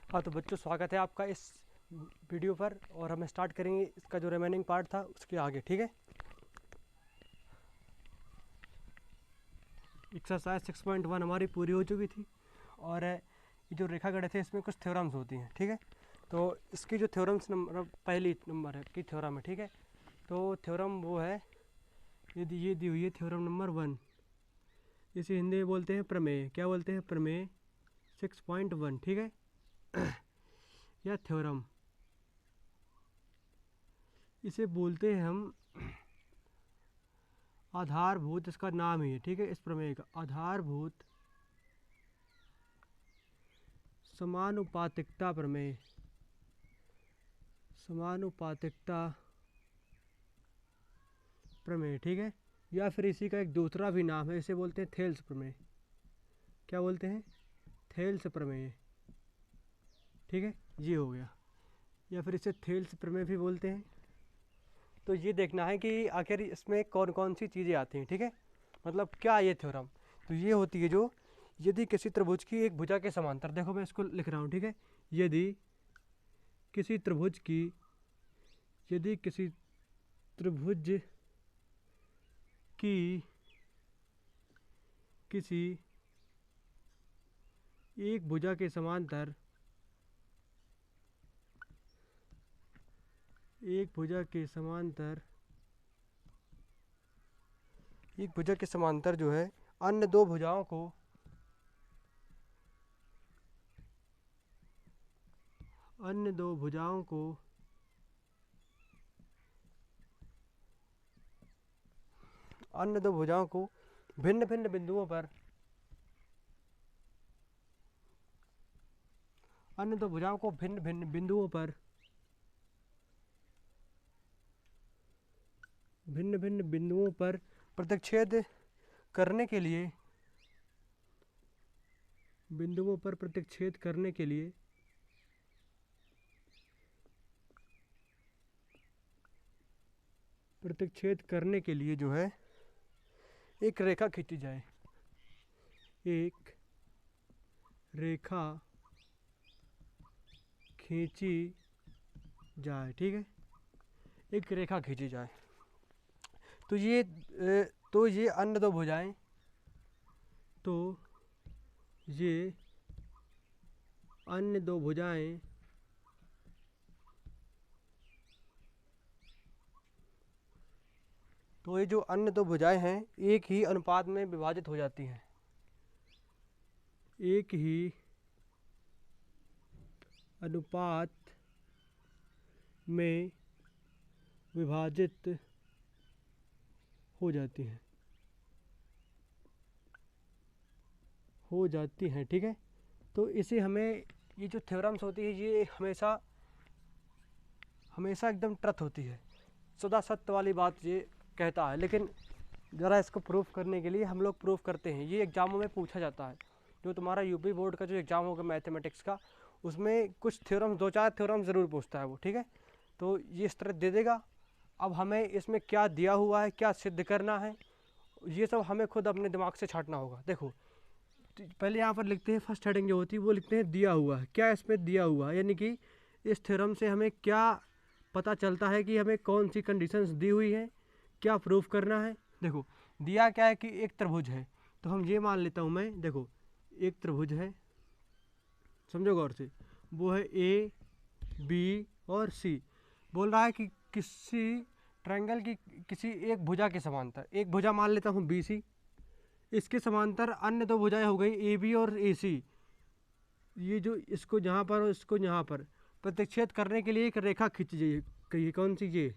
हाँ तो बच्चों, स्वागत है आपका इस वीडियो पर। और हम स्टार्ट करेंगे इसका जो रिमेनिंग पार्ट था उसके आगे, ठीक है। एक्सरसाइज 6.1 हमारी पूरी हो चुकी थी। और ये जो रेखागणित है इसमें कुछ थ्योरम्स होती हैं, ठीक है। तो इसकी जो थ्योरम्स नंबर पहली नंबर है की थ्योरम है, ठीक है। तो थ्योरम वो है, ये दी हुई है थ्योरम नंबर 1। इसे हिंदी में बोलते हैं प्रमेय। क्या बोलते हैं? प्रमेय 6.1, ठीक है। या थ्योरम इसे बोलते हैं हम आधारभूत, इसका नाम ही है, ठीक है। इस प्रमेय का आधारभूत समानुपातिकता प्रमेय, समानुपातिकता प्रमेय, ठीक है। या फिर इसी का एक दूसरा भी नाम है, इसे बोलते हैं थेल्स प्रमेय। क्या बोलते हैं? थेल्स प्रमेय, ठीक है। ये हो गया। या फिर इसे थेल्स प्रमेय भी बोलते हैं। तो ये देखना है कि आखिर इसमें कौन कौन सी चीज़ें आती हैं, ठीक है। मतलब क्या ये थ्योरम, तो ये होती है जो यदि किसी त्रिभुज की एक भुजा के समांतर, देखो मैं इसको लिख रहा हूँ, ठीक है। यदि किसी त्रिभुज की, यदि किसी त्रिभुज की किसी एक भुजा के समांतर, एक भुजा के समांतर, एक भुजा के समांतर जो है अन्य दो भुजाओं को, अन्य दो भुजाओं को अन्य दो भुजाओं को भिन्न भिन्न बिंदुओं पर, अन्य दो भुजाओं को भिन्न भिन्न बिंदुओं पर, भिन्न भिन्न बिंदुओं पर प्रतिच्छेद करने के लिए, बिंदुओं पर प्रतिच्छेद करने के लिए प्रतिच्छेद करने के लिए जो है एक रेखा खींची जाए, एक रेखा खींची जाए, ठीक है। एक रेखा खींची जाए। तो ये अन्य दो भुजाएं, तो ये अन्य दो भुजाएं तो ये जो अन्य दो भुजाएं हैं एक ही अनुपात में विभाजित हो जाती हैं, एक ही अनुपात में विभाजित हो जाती हैं, ठीक है। तो इसे हमें, ये जो थ्योरम्स होती है ये हमेशा हमेशा एकदम ट्रुथ होती है, सदा सत्य वाली बात ये कहता है। लेकिन ज़रा इसको प्रूफ करने के लिए हम लोग प्रूफ करते हैं। ये एग्ज़ामों में पूछा जाता है, जो तुम्हारा यूपी बोर्ड का जो एग्ज़ाम होगा मैथमेटिक्स का, उसमें कुछ थ्योरम, दो चार थ्योरम ज़रूर पूछता है वो, ठीक है। तो ये इस तरह दे देगा। अब हमें इसमें क्या दिया हुआ है, क्या सिद्ध करना है, ये सब हमें खुद अपने दिमाग से छाटना होगा। देखो तो पहले यहाँ पर लिखते हैं, फर्स्ट हेडिंग जो होती है वो लिखते हैं दिया हुआ है। क्या इसमें दिया हुआ है, यानी कि इस थ्योरम से हमें क्या पता चलता है कि हमें कौन सी कंडीशंस दी हुई हैं, क्या प्रूफ करना है। देखो दिया क्या है कि एक त्रिभुज है, तो हम ये मान लेता हूँ मैं, देखो एक त्रिभुज है, समझो गौर से, वो है ए बी और सी। बोल रहा है कि किसी ट्रायंगल की किसी एक भुजा के समांतर, एक भुजा मान लेता हूँ बी सी, इसके समांतर अन्य दो भुजाएं हो गई ए बी और ए सी। ये जो इसको जहाँ पर और इसको यहाँ पर प्रतिच्छेद करने के लिए एक रेखा खींची जाइए, कहिए कौन सी? ये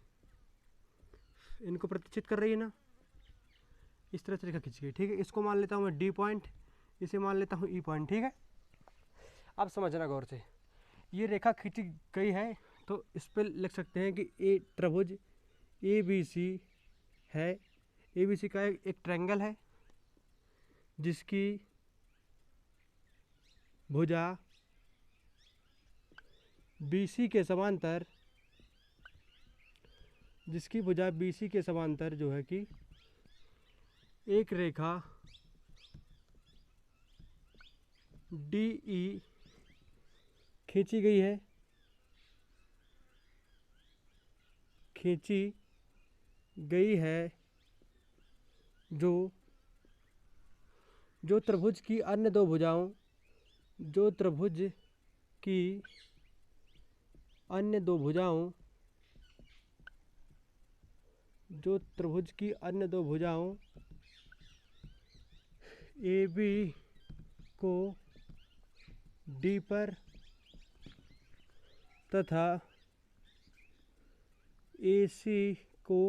इनको प्रतिच्छेद कर रही है ना, इस तरह से रेखा खींचिए, ठीक है। इसको मान लेता हूँ मैं डी पॉइंट, इसे मान लेता हूँ ई पॉइंट, ठीक है। अब समझना गौर से, ये रेखा खींची गई है तो इस पर लिख सकते हैं कि ए त्रिभुज ए बी सी है। ए बी सी का एक ट्रायंगल है जिसकी भुजा बी सी के समांतर, जिसकी भुजा बी सी के समांतर जो है कि एक रेखा डी ई खींची गई है, खींची गई है जो जो त्रिभुज की अन्य दो भुजाओं, जो त्रिभुज की अन्य दो भुजाओं, जो त्रिभुज की अन्य दो भुजाओं ए बी को डी पर तथा ए सी को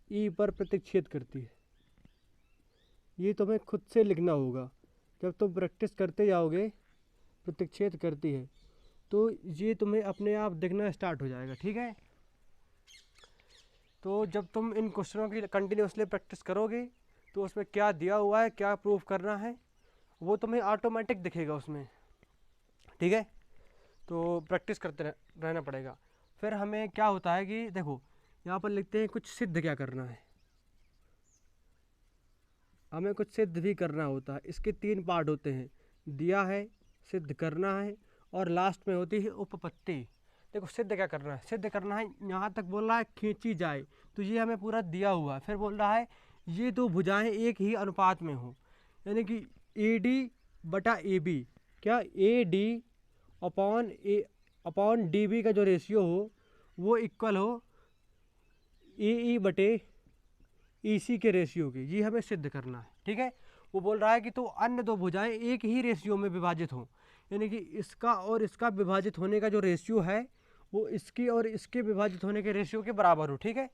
ई पर प्रतिच्छेद करती है। ये तुम्हें खुद से लिखना होगा, जब तुम प्रैक्टिस करते जाओगे प्रतिच्छेद करती है तो ये तुम्हें अपने आप दिखना स्टार्ट हो जाएगा, ठीक है। तो जब तुम इन क्वेश्चनों की कंटिन्यूसली प्रैक्टिस करोगे तो उसमें क्या दिया हुआ है, क्या प्रूफ करना है, वो तुम्हें ऑटोमेटिक दिखेगा उसमें, ठीक है। तो प्रैक्टिस करते रहना पड़ेगा। फिर हमें क्या होता है कि देखो यहाँ पर लिखते हैं कुछ सिद्ध क्या करना है, हमें कुछ सिद्ध भी करना होता है। इसके 3 पार्ट होते हैं, दिया है, सिद्ध करना है और लास्ट में होती है उपपत्ति। देखो सिद्ध क्या करना है, सिद्ध करना है, यहाँ तक बोल रहा है खींची जाए, तो ये हमें पूरा दिया हुआ है। फिर बोल रहा है ये दो भुजाएं एक ही अनुपात में हो, यानी कि ए डी बटा ए बी, क्या A D upon D B का जो रेशियो हो वो इक्वल हो ए ई बटे ई सी के रेशियो की, ये हमें सिद्ध करना है, ठीक है। वो बोल रहा है कि तो अन्य दो भुजाएं एक ही रेशियो में विभाजित हों, यानी कि इसका और इसका विभाजित होने का जो रेशियो है वो इसकी और इसके विभाजित होने के रेशियो के बराबर हो, ठीक है।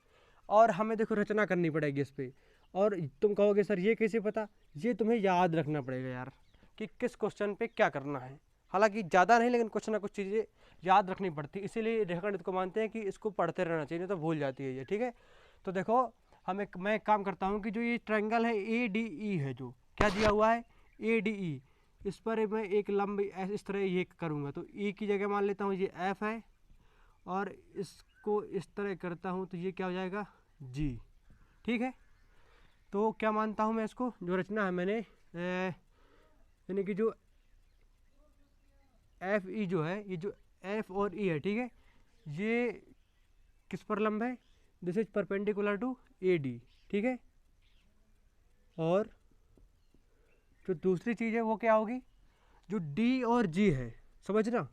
और हमें देखो रचना करनी पड़ेगी इस पर। और तुम कहोगे सर ये कैसे पता, ये तुम्हें याद रखना पड़ेगा यार कि किस क्वेश्चन पे क्या करना है। हालांकि ज़्यादा नहीं, लेकिन कुछ ना कुछ चीज़ें याद रखनी पड़ती है, इसीलिए रेखागणित को मानते हैं कि इसको पढ़ते रहना चाहिए, नहीं तो भूल जाती है ये, ठीक है। तो देखो मैं एक काम करता हूँ कि जो ये ट्रायंगल है ए डी ई है, जो क्या दिया हुआ है ए डी ई, इस पर मैं एक लंब इस तरह ये करूँगा, तो ई की जगह मान लेता हूँ ये एफ है और इसको इस तरह करता हूँ तो ये क्या हो जाएगा जी, ठीक है। तो क्या मानता हूँ मैं इसको, जो रचना है मैंने यानी कि जो एफ ई जो है, ये जो एफ और ई है, ठीक है, ये किस पर लंब है, this is perpendicular to A D, ठीक है। और जो दूसरी चीज़ है वो क्या होगी, जो डी और जी है, समझना,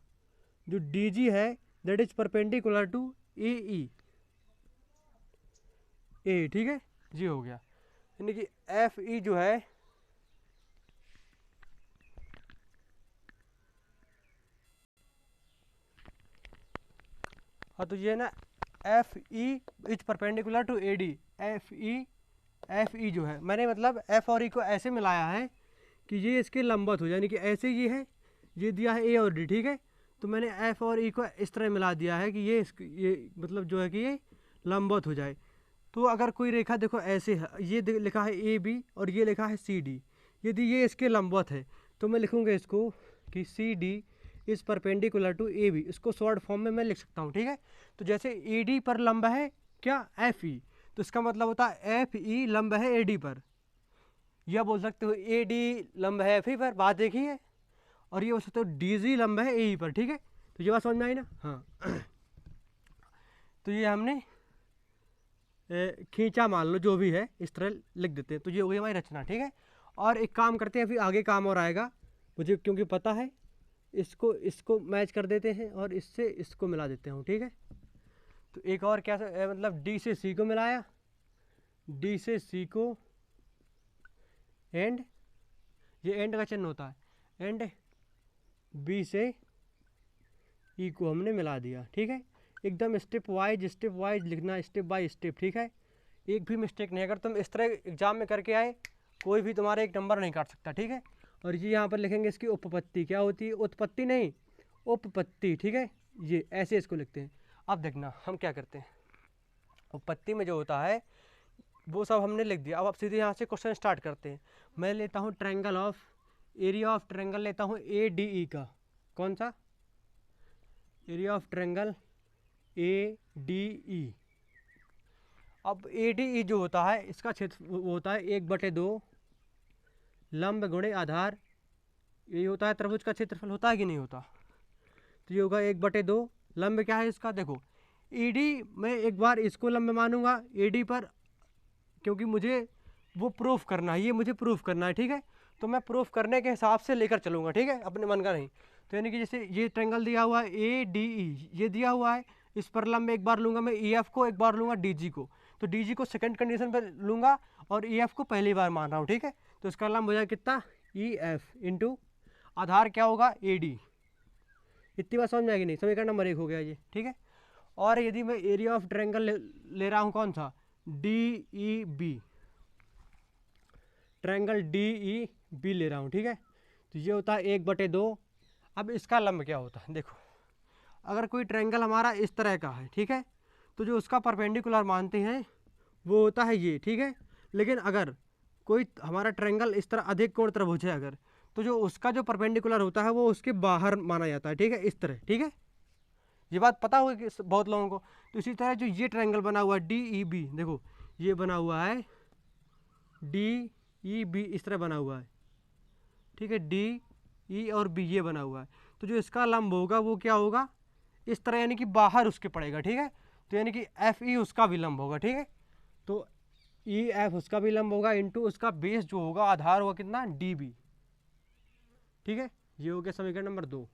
जो डी जी है that is perpendicular to A ई, ए, ठीक है, जी हो गया। यानी कि एफ ई जो है हाँ, तो ये ना F E is perpendicular to A D, F E जो है मैंने मतलब एफ और ई को ऐसे मिलाया है कि ये इसके लंबवत हो, यानी कि ऐसे ये दिया है ए और डी, ठीक है। तो मैंने एफ और ई को इस तरह मिला दिया है कि ये मतलब जो है कि ये लंबवत हो जाए। तो अगर कोई रेखा देखो ऐसे है, ये लिखा है ए बी और ये लिखा है सी डी, यदि ये इसके लंबवत है तो मैं लिखूँगा इसको कि C D is perpendicular to A B, इसको शॉर्ट फॉर्म में मैं लिख सकता हूँ, ठीक है। तो जैसे ए डी पर लंब है क्या एफ ई, तो इसका मतलब होता है एफ ई लंब है ए डी पर, यह बोल सकते हो ए डी लंब है एफ ई पर, बात देखी है। और ये बोल सकते हो डी जी लंब है ए ई पर, ठीक है। तो ये बात समझ में आई ना, हाँ। तो ये हमने खींचा मान लो जो भी है, इस तरह लिख देते हैं, तो ये हो गई हमारी रचना, ठीक है। और एक काम करते हैं, अभी आगे काम और आएगा मुझे क्योंकि पता है, इसको मैच कर देते हैं और इससे इसको मिला देते हैं, ठीक है। तो एक और क्या मतलब डी से सी को मिलाया, डी से सी को एंड, ये एंड का चिन्ह होता है, एंड बी से ई को हमने मिला दिया, ठीक है। एकदम स्टेप वाइज लिखना, स्टेप बाय स्टेप, ठीक है। एक भी मिस्टेक नहीं, अगर तुम इस तरह एग्जाम में करके आए कोई भी तुम्हारे एक नंबर नहीं काट सकता, ठीक है। और ये यहाँ पर लिखेंगे इसकी उपपत्ति, क्या होती है, उत्पत्ति नहीं उपपत्ति, ठीक है, ये ऐसे इसको लिखते हैं। अब देखना हम क्या करते हैं, उपपत्ति में जो होता है वो सब हमने लिख दिया। अब सीधे यहाँ से क्वेश्चन स्टार्ट करते हैं। मैं लेता हूँ triangle of, area of triangle लेता हूँ ए डी ई का, कौन सा, area of triangle A D ई। अब ए डी ई जो होता है इसका क्षेत्र वो होता है 1/2 लंब गुणे आधार यही होता है त्रिभुज का क्षेत्रफल, होता है कि नहीं होता। तो ये होगा 1/2। लंब क्या है इसका, देखो ईडी मैं एक बार इसको लंब मानूंगा ईडी पर, क्योंकि मुझे वो प्रूफ करना है, ये मुझे प्रूफ करना है, ठीक है। तो मैं प्रूफ करने के हिसाब से लेकर चलूँगा, ठीक है, अपने मन का नहीं। तो यानी कि जैसे ये ट्रायंगल दिया हुआ है ADE, ये दिया हुआ है, इस पर लंब एक बार लूँगा मैं EF को, एक बार लूँगा DG को। तो DG को सेकंड कंडीशन पर लूँगा और EF को पहली बार मान रहा हूँ, ठीक है। तो इसका लंब हो जाएगा कितना, EF इंटू आधार क्या होगा AD। इतनी बात समझ में आएगी नहीं, समीकरण नंबर 1 हो गया ये, ठीक है। और यदि मैं एरिया ऑफ ट्रायंगल ले रहा हूँ कौन सा, DEB, ट्रायंगल DEB ले रहा हूँ, ठीक है। तो ये होता है 1/2। अब इसका लंब क्या होता है, देखो अगर कोई ट्रायंगल हमारा इस तरह का है, ठीक है, तो जो उसका परपेंडिकुलर मानते हैं वो होता है ये, ठीक है। लेकिन अगर कोई हमारा ट्रायंगल इस तरह अधिक कोण त्रिभुज है अगर, तो जो उसका जो परपेंडिकुलर होता है वो उसके बाहर माना जाता है, ठीक है, इस तरह, ठीक है। ये बात पता होगी कि बहुत लोगों को। तो इसी तरह जो ये ट्रायंगल बना हुआ है DEB, देखो ये बना हुआ है DEB, इस तरह बना हुआ है, ठीक है, DE और B ये बना हुआ है। तो जो इसका लंब होगा वो क्या होगा, इस तरह, यानी कि बाहर उसके पड़ेगा, ठीक है। तो यानी कि FE उसका भी लंब होगा, ठीक है। तो EF उसका भी लंब होगा इंटू उसका बेस जो होगा आधार होगा कितना, DB, ठीक है। ये हो गया समीकरण नंबर 2।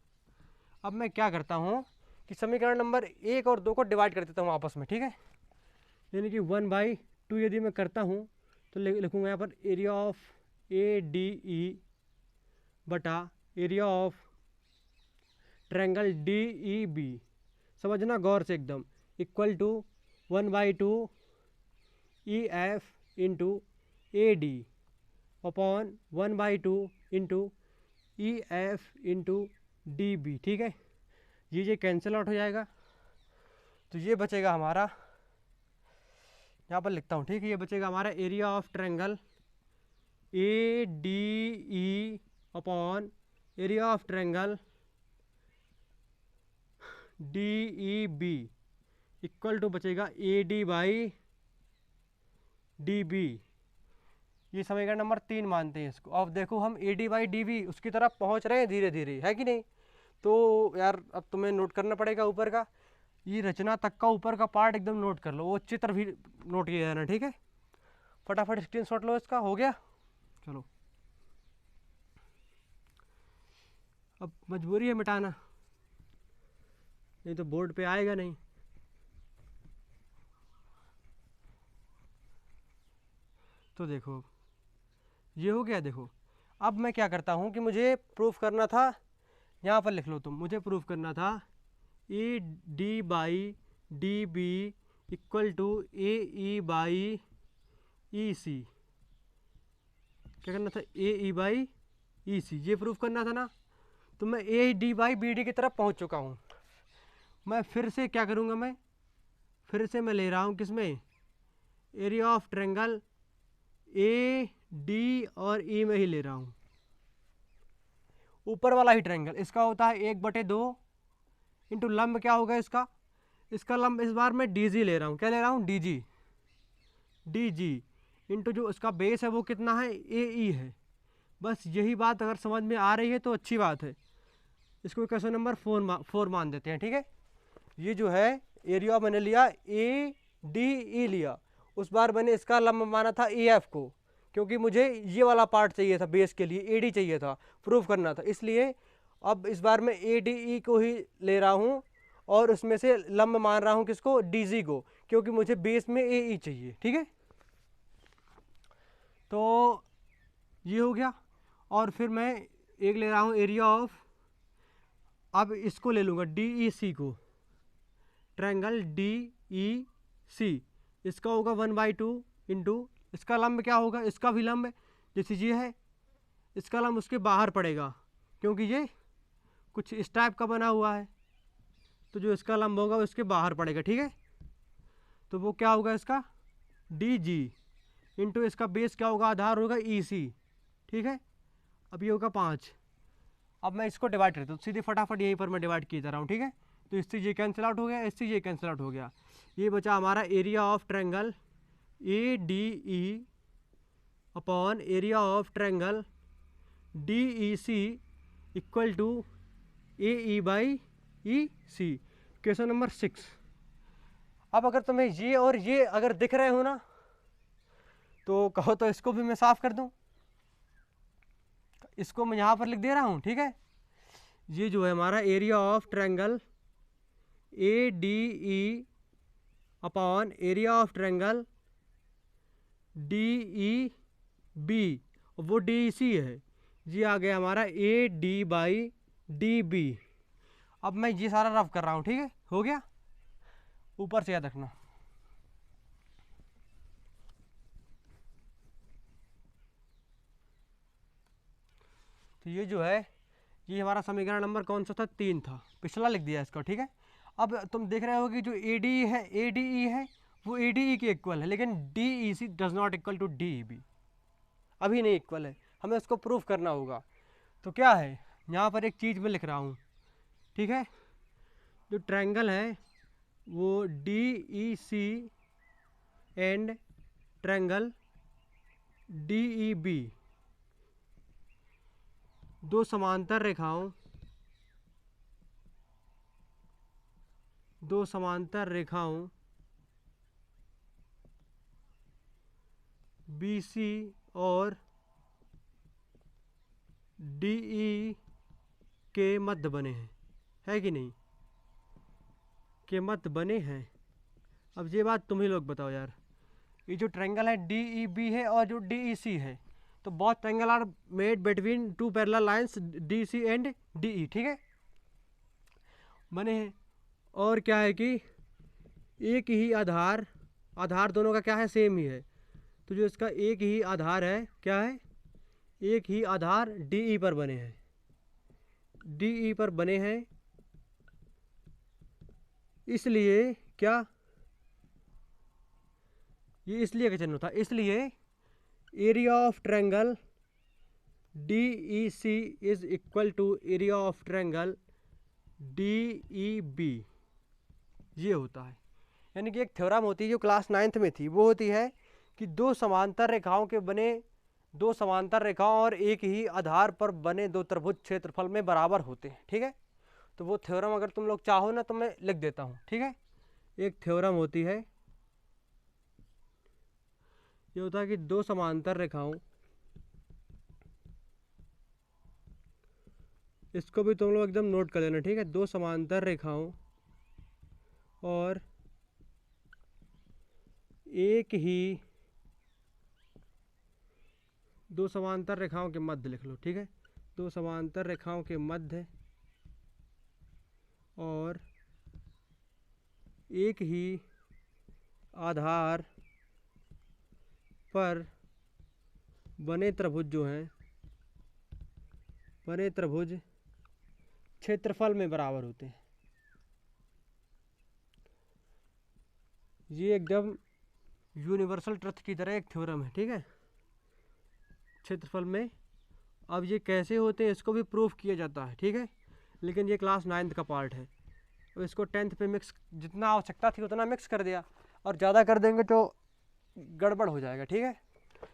अब मैं क्या करता हूँ कि समीकरण नंबर 1 और 2 को डिवाइड कर देता हूँ आपस में, ठीक है। यानी कि 1/2 यदि मैं करता हूँ तो लिखूँगा यहाँ पर एरिया ऑफ ADE बटा एरिया ऑफ ट्रायंगल DEB, समझना गौर से एकदम, equal to 1/2 EF into AD upon 1/2 into EF into DB, ठीक है। ये कैंसिल आउट हो जाएगा, तो ये बचेगा हमारा, यहाँ पर लिखता हूँ, ठीक है, ये बचेगा हमारा area of triangle ADE upon area of triangle DEB equal to बचेगा AD/DB। ये समीकरण नंबर 3 मानते हैं इसको। अब देखो हम AD/DB उसकी तरफ पहुंच रहे हैं धीरे धीरे, है कि नहीं। तो यार अब तुम्हें नोट करना पड़ेगा ऊपर का, ये रचना तक का ऊपर का पार्ट एकदम नोट कर लो, वो चित्र भी नोट किया जाना, ठीक है। फटाफट स्क्रीनशॉट लो इसका, हो गया। चलो अब मजबूरी है मिटाना, नहीं तो बोर्ड पे आएगा नहीं। तो देखो ये हो गया। देखो अब मैं क्या करता हूँ कि मुझे प्रूफ करना था, यहाँ पर लिख लो तुम, मुझे प्रूफ करना था AD/DB इक्वल टू AE/EC। क्या करना था, AE/EC, ये प्रूफ करना था ना। तो मैं AD/BD की तरफ पहुँच चुका हूँ। मैं फिर से क्या करूँगा, मैं फिर से मैं ले रहा हूँ किसमें, एरिया ऑफ ट्रायंगल AD और E में ही ले रहा हूँ, ऊपर वाला ही ट्रायंगल। इसका होता है 1/2 इंटू लंब क्या होगा इसका, इसका लंब इस बार मैं DG ले रहा हूँ। क्या ले रहा हूँ, DG इंटू जो इसका बेस है वो कितना है, AE है। बस यही बात अगर समझ में आ रही है तो अच्छी बात है। इसको क्वेश्चन नंबर 4 मान देते हैं, ठीक है। ये जो है एरिया मैंने लिया ADE लिया, उस बार मैंने इसका लंब माना था EF को, क्योंकि मुझे ये वाला पार्ट चाहिए था बेस के लिए, AD चाहिए था, प्रूफ करना था, इसलिए अब इस बार मैं ADE को ही ले रहा हूँ और उसमें से लंब मान रहा हूँ किसको, DG को, क्योंकि मुझे बेस में AE चाहिए, ठीक है। तो ये हो गया। और फिर मैं एक ले रहा हूँ एरिया ऑफ, अब इसको ले लूँगा DEC को, ट्रायंगल DEC, इसका होगा 1/2 इंटू इसका लंब क्या होगा, इसका भी लंब जैसे ये है, इसका लंब उसके बाहर पड़ेगा क्योंकि ये कुछ इस टाइप का बना हुआ है, तो जो इसका लंब होगा उसके बाहर पड़ेगा, ठीक है। तो वो क्या होगा इसका DG इंटू इसका बेस क्या होगा, आधार होगा EC, ठीक है। अब ये होगा 5। अब मैं इसको डिवाइड करता हूँ सीधे फटाफट, यहीं पर मैं डिवाइड किया जा रहा हूँ, ठीक है। तो इससे ये कैंसिल आउट हो गया, इससे ये कैंसिल आउट हो गया। ये बचा हमारा area of triangle ADE upon area of triangle DEC equal to A E by E C. Question number 6। अब अगर तुम्हें ये और ये अगर दिख रहे हो ना तो कहो तो इसको भी मैं साफ कर दूं। इसको मैं यहाँ पर लिख दे रहा हूँ, ठीक है। ये जो है हमारा area of triangle A D E upon area of triangle D E B, वो डी ई सी है। ये आ गया हमारा A D by D B. अब मैं ये सारा रफ कर रहा हूँ, ठीक है, हो गया। ऊपर से याद रखना। तो ये जो है ये हमारा समीकरण नंबर कौन सा था, 3 था, पिछला लिख दिया इसको, ठीक है। अब तुम देख रहे हो कि जो ए डी है, ए डी ई है, वो ए डी ई के इक्वल है, लेकिन D E C does not equal to D E B, अभी नहीं इक्वल है, हमें उसको प्रूफ करना होगा। तो क्या है, यहाँ पर एक चीज़ मैं लिख रहा हूँ, ठीक है। जो ट्रायंगल है वो D E C and triangle D E B, दो समांतर रेखाओं बी सी और डी ई के मध्य बने हैं, है कि नहीं, के मध्य बने हैं। अब ये बात तुम ही लोग बताओ यार, ये जो ट्रायंगल है डी ई बी है और जो डी ई सी है, तो both triangle are made between two parallel lines D C and D E, ठीक है, बने हैं। और क्या है कि एक ही आधार दोनों का क्या है, सेम ही है। तो जो इसका एक ही आधार है, क्या है, एक ही आधार डी ई पर बने हैं, डी ई पर बने हैं। इसलिए क्या, ये इसलिए का चिन्ह था, इसलिए area of triangle D E C is equal to area of triangle D E B, ये होता है। यानी कि एक थ्योरम होती है जो क्लास 9th में थी, वो होती है कि दो समांतर रेखाओं और एक ही आधार पर बने दो त्रिभुज क्षेत्रफल में बराबर होते हैं, ठीक है। तो वो थ्योरम अगर तुम लोग चाहो ना तो मैं लिख देता हूँ, ठीक है। एक थ्योरम होती है, ये होता है कि दो समांतर रेखाओं, इसको भी तुम लोग एकदम नोट कर लेना, ठीक है। दो समांतर रेखाओं और एक ही, दो समांतर रेखाओं के मध्य लिख लो, ठीक है। दो समांतर रेखाओं के मध्य और एक ही आधार पर बने त्रिभुज जो हैं, बने त्रिभुज क्षेत्रफल में बराबर होते हैं। ये एकदम यूनिवर्सल ट्रुथ की तरह एक थ्योरम है, ठीक है, क्षेत्रफल में। अब ये कैसे होते हैं इसको भी प्रूफ किया जाता है, ठीक है, लेकिन ये क्लास 9th का पार्ट है। तो इसको 10th पे मिक्स, जितना आवश्यकता थी उतना मिक्स कर दिया, और ज़्यादा कर देंगे तो गड़बड़ हो जाएगा, ठीक है।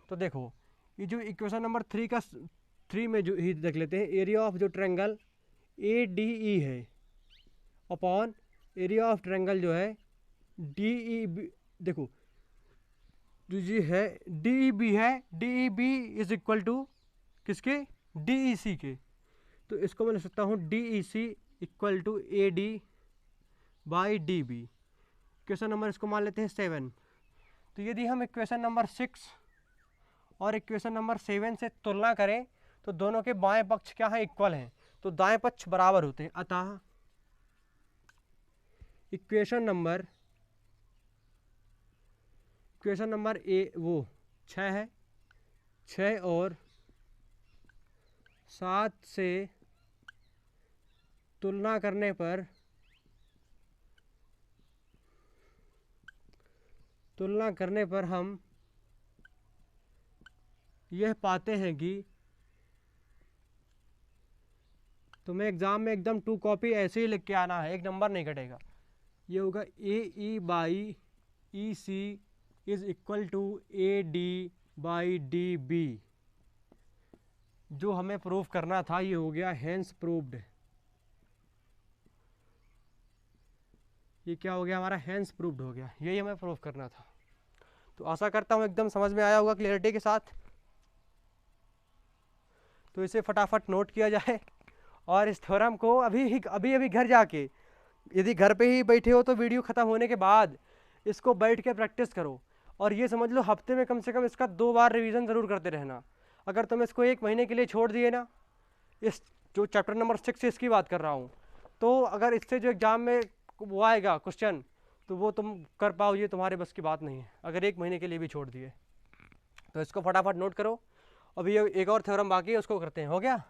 तो देखो ये जो इक्वेशन नंबर 3 में जो ही देख लेते हैं, एरिया ऑफ जो ट्रायंगल ए डी ई है अपॉन एरिया ऑफ ट्रायंगल जो है डी ई बी। देखो जो ये है डी ई बी है, D E B is equal to किसके, डी ई सी के। तो इसको मैं लिख सकता हूँ D E C equal to A D by D B. Question number इसको मान लेते हैं 7। तो यदि हम इक्वेशन नंबर 6 और इक्वेशन नंबर 7 से तुलना करें तो दोनों के बाएं पक्ष क्या है, इक्वल हैं, तो दाएं पक्ष बराबर होते हैं। अतः इक्वेशन नंबर 6 है, 6 और 7 से तुलना करने पर हम यह पाते हैं कि तुम्हें एग्ज़ाम में एकदम 2 कॉपी ऐसे ही लिख के आना है, एक नंबर नहीं कटेगा। ये होगा A E by E C is equal to A D by D B. जो हमें प्रूफ करना था ये हो गया हेंस प्रूव्ड। ये क्या हो गया हमारा, हेंस प्रूव्ड हो गया, यही हमें प्रूफ करना था। तो आशा करता हूँ एकदम समझ में आया होगा क्लियरिटी के साथ। तो इसे फटाफट नोट किया जाए और इस थ्योरम को अभी घर जाके, यदि घर पे ही बैठे हो तो वीडियो ख़त्म होने के बाद इसको बैठ के प्रैक्टिस करो। और ये समझ लो हफ्ते में कम से कम इसका 2 बार रिवीजन ज़रूर करते रहना। अगर तुम इसको 1 महीने के लिए छोड़ दिए ना, इस जो चैप्टर नंबर 6 इसकी बात कर रहा हूँ, तो अगर इससे जो एग्ज़ाम में वो आएगा क्वेश्चन, तो वो तुम कर पाओ, ये तुम्हारे बस की बात नहीं है अगर 1 महीने के लिए भी छोड़ दिए। तो इसको फटाफट नोट करो। अभी एक और थ्योरम बाकी है, उसको करते हैं। हो गया?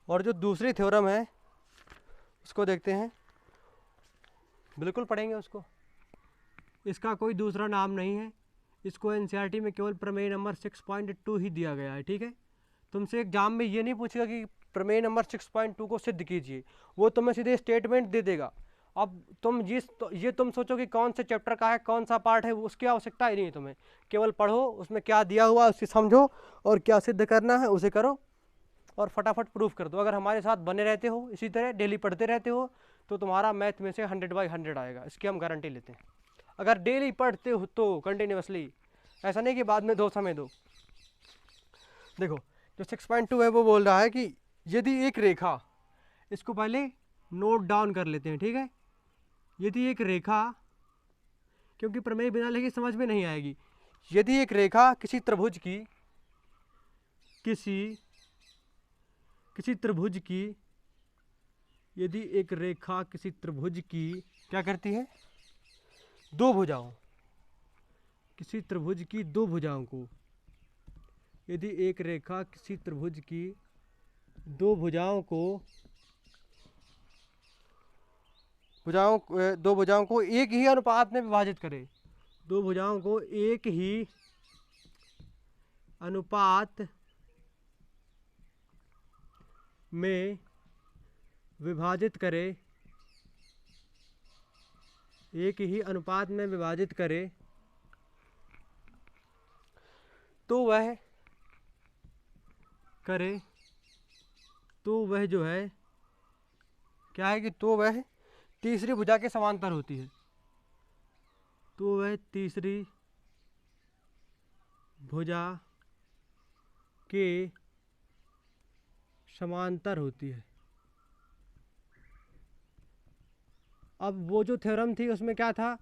और जो दूसरी थ्योरम है उसको देखते हैं, बिल्कुल पढ़ेंगे उसको। इसका कोई दूसरा नाम नहीं है, इसको एनसीईआरटी में केवल प्रमेय नंबर 6.2 ही दिया गया है। ठीक है, तुमसे एग्जाम में ये नहीं पूछेगा कि प्रमेय नंबर 6.2 को सिद्ध कीजिए, वो तुम्हें सीधे स्टेटमेंट दे देगा। अब तुम ये तुम सोचो कि कौन से चैप्टर का है, कौन सा पार्ट है, उसकी आवश्यकता ही नहीं है तुम्हें। केवल पढ़ो, उसमें क्या दिया हुआ है उसे समझो, और क्या सिद्ध करना है उसे करो और फटाफट प्रूफ कर दो। अगर हमारे साथ बने रहते हो, इसी तरह डेली पढ़ते रहते हो, तो तुम्हारा मैथ में से 100/100 आएगा, इसकी हम गारंटी लेते हैं। अगर डेली पढ़ते हो तो कंटिन्यूसली, ऐसा नहीं कि बाद में दो समय दो। देखो जो 6.2 है वो बोल रहा है कि यदि एक रेखा, इसको पहले नोट डाउन कर लेते हैं। ठीक है, यदि एक रेखा, क्योंकि प्रमेय बिना लिखे समझ में नहीं आएगी। यदि एक रेखा किसी त्रिभुज की यदि एक रेखा किसी त्रिभुज की क्या करती है, 2 भुजाओं, किसी त्रिभुज की 2 भुजाओं को, यदि एक रेखा किसी त्रिभुज की 2 भुजाओं को एक ही अनुपात में विभाजित करे, 2 भुजाओं को एक ही अनुपात में विभाजित करे, एक ही अनुपात में विभाजित करे, तो वह जो है क्या है कि तो वह तीसरी भुजा के समांतर होती है, तो वह तीसरी भुजा के समांतर होती है। अब वो जो थ्योरम थी उसमें क्या था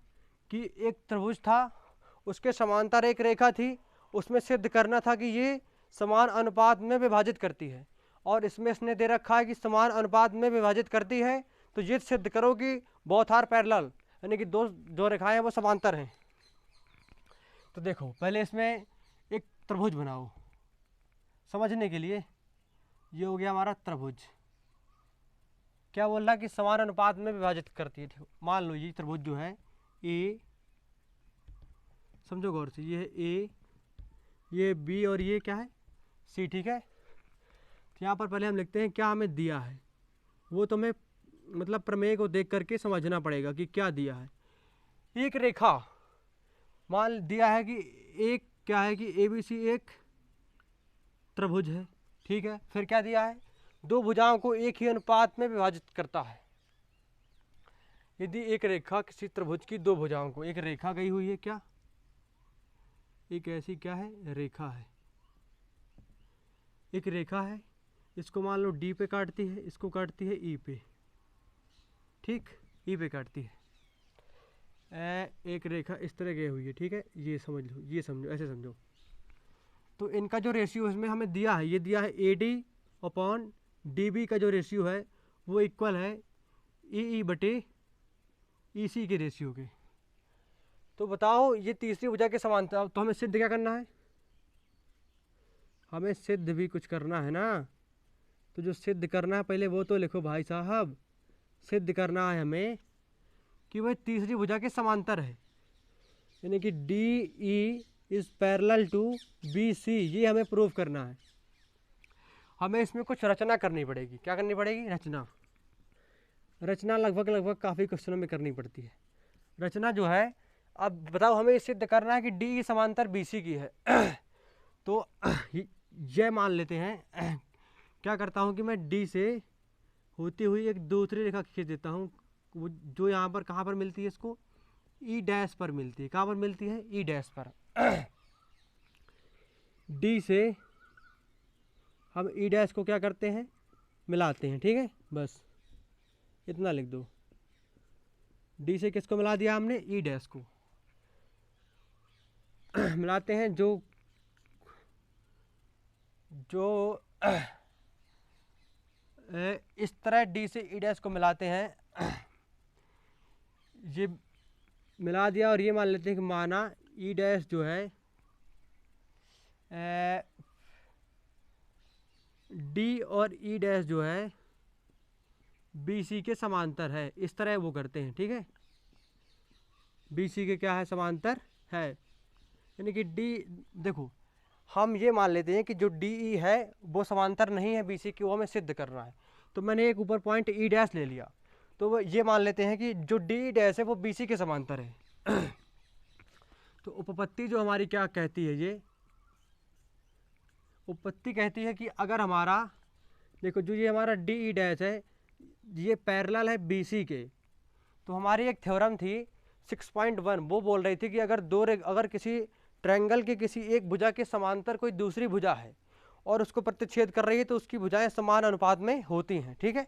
कि एक त्रिभुज था, उसके समांतर एक रेखा थी, उसमें सिद्ध करना था कि ये समान अनुपात में विभाजित करती है, और इसमें इसने दे रखा है कि समान अनुपात में विभाजित करती है, तो ये सिद्ध करो कि बोथ आर पैरेलल, यानी कि दो रेखाएं हैं वो समांतर हैं। तो देखो पहले इसमें एक त्रिभुज बनाओ समझने के लिए। ये हो गया हमारा त्रिभुज, क्या बोल रहा है कि समान अनुपात में विभाजित करती है। मान लो ये त्रिभुज जो है ए, समझो गौर से, ये है ए, ये बी और ये क्या है सी। ठीक है, तो यहाँ पर पहले हम लिखते हैं क्या हमें दिया है, वो तुम्हें मतलब प्रमेय को देख करके समझना पड़ेगा कि क्या दिया है। एक रेखा मान दिया है कि एक क्या है कि ABC एक त्रिभुज है। ठीक है, फिर क्या दिया है, 2 भुजाओं को एक ही अनुपात में विभाजित करता है। यदि एक रेखा किसी त्रिभुज की 2 भुजाओं को, एक रेखा गई हुई है, क्या एक ऐसी क्या है रेखा है, एक रेखा है, इसको मान लो D पे काटती है, इसको काटती है E पे। ठीक, E पे काटती है, एक रेखा इस तरह गई हुई है। ठीक है, ये समझ लो, ये समझो, ऐसे समझो। तो इनका जो रेशियो इसमें हमें दिया है, ये दिया है AD/DB का जो रेशियो है वो इक्वल है EE/EC के रेशियो के। तो बताओ ये तीसरी भुजा के समांतर, तो हमें सिद्ध क्या करना है, हमें सिद्ध भी कुछ करना है ना। तो जो सिद्ध करना है पहले वो तो लिखो भाई साहब। सिद्ध करना है हमें कि वह तीसरी भुजा के समांतर है, यानी कि DE is parallel to B C, ये हमें प्रूव करना है। हमें इसमें कुछ रचना करनी पड़ेगी। क्या करनी पड़ेगी? रचना। रचना लगभग काफ़ी क्वेश्चनों में करनी पड़ती है। रचना जो है, अब बताओ हमें ये सिद्ध करना है कि डी समांतर बी सी की है। तो ये मान लेते हैं, क्या करता हूँ कि मैं डी से होती हुई एक दूसरी रेखा खींच देता हूँ, वो जो यहाँ पर कहाँ पर मिलती है, इसको ई डैश पर मिलती है। कहाँ पर मिलती है? ई डैश पर। डी से हम ई डैश को क्या करते हैं? मिलाते हैं। ठीक है, बस इतना लिख दो। डी से किसको मिला दिया हमने? ई डैश को। मिलाते हैं जो इस तरह डी से ई डैश को मिलाते हैं। ये मिला दिया और ये मान लेते हैं कि माना ई डैश जो है डी और ई डैश जो है बी सी के समांतर है। इस तरह वो करते हैं। ठीक है, बी सी के क्या है? समांतर है। यानी कि डी, देखो हम ये मान लेते हैं कि जो डी ई है वो समांतर नहीं है बी सी की, वो हमें सिद्ध करना है। तो मैंने एक ऊपर पॉइंट ई डैश ले लिया, तो वो ये मान लेते हैं कि जो डी डैश है वो बी सी के समांतर है। तो उपपत्ति जो हमारी क्या कहती है? ये उपपत्ति कहती है कि अगर हमारा, देखो जो ये हमारा डी ई डैश है ये पैरेलल है बी सी के, तो हमारी एक थ्योरम थी 6.1, वो बोल रही थी कि अगर किसी ट्रायंगल के किसी एक भुजा के समांतर कोई दूसरी भुजा है और उसको प्रतिच्छेद कर रही है तो उसकी भुजाएं समान अनुपात में होती हैं। ठीक है,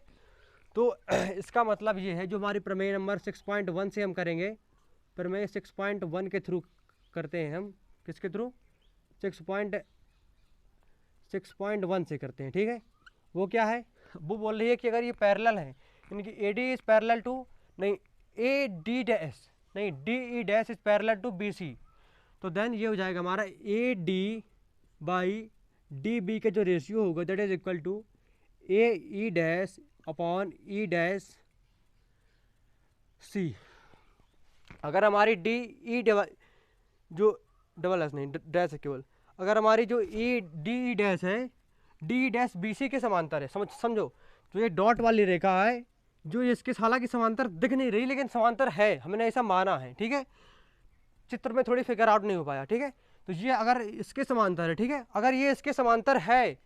तो इसका मतलब ये है, जो हमारी प्रमेय नंबर 6.1 से हम करेंगे, प्रमेय 6.1 के थ्रू करते हैं हम। किसके थ्रू? 6.1 से करते हैं। ठीक है, वो क्या है? वो बोल रही है कि अगर ये पैरेलल है, यानी कि A D is parallel to, नहीं ए डी डैश, नहीं D E dash is parallel to B C, तो देन ये हो जाएगा हमारा A D by D B का जो रेशियो होगा that is equal to A E dash upon E dash C. अगर हमारी डी ई जो डबल एस नहीं डैश है केवल, अगर हमारी जो ई डी ई डैश है, डी डैश बी सी के समांतर है, समझो तो ये डॉट वाली रेखा है जो इसके हालांकि समांतर दिख नहीं रही लेकिन समांतर है, हमने ऐसा माना है। ठीक है, चित्र में थोड़ी फिगर आउट नहीं हो पाया। ठीक है, तो ये अगर इसके समांतर है, ठीक है, अगर ये इसके समांतर है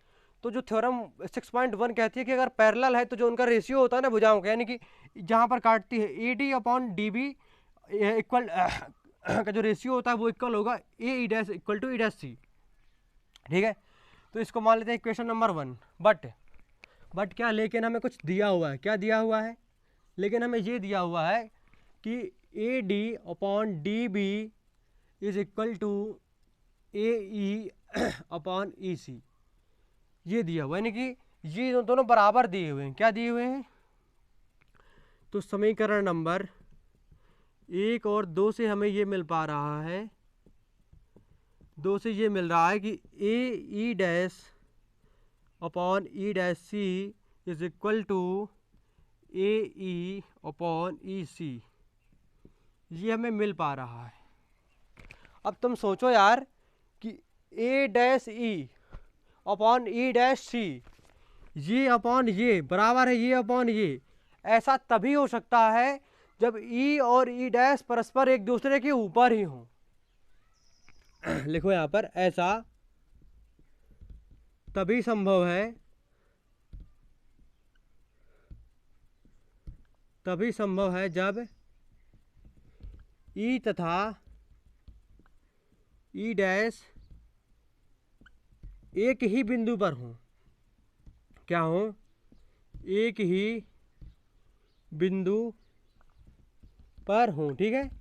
तो जो थ्योरम 6.1 कहती है कि अगर पैरेलल है तो जो उनका रेशियो होता है ना भुजाओं का, यानी कि जहाँ पर काटती है A D upon D B equal का जो रेशियो होता है वो इक्वल होगा A E dash equal to E dash C. ठीक है, तो इसको मान लेते हैं इक्वेशन नंबर 1। बट क्या, लेकिन हमें कुछ दिया हुआ है। क्या दिया हुआ है? लेकिन हमें ये दिया हुआ है कि A D upon D B is equal to A E upon E C, ये दिया हुआ है, यानी कि ये दोनों बराबर दिए हुए हैं। क्या दिए हुए हैं? तो समीकरण नंबर 1 और 2 से हमें ये मिल पा रहा है, 2 से ये मिल रहा है कि A E dash upon E dash C is equal to A E upon E C, ये हमें मिल पा रहा है। अब तुम सोचो यार कि A dash E upon E dash C, ये अपॉन ये बराबर है ये अपॉन ये, ऐसा तभी हो सकता है जब ई और ई डैश परस्पर एक दूसरे के ऊपर ही हो। लिखो यहां पर, ऐसा तभी संभव है, तभी संभव है जब ई तथा ई डैश एक ही बिंदु पर हो। क्या हो? एक ही बिंदु पर हो। ठीक है,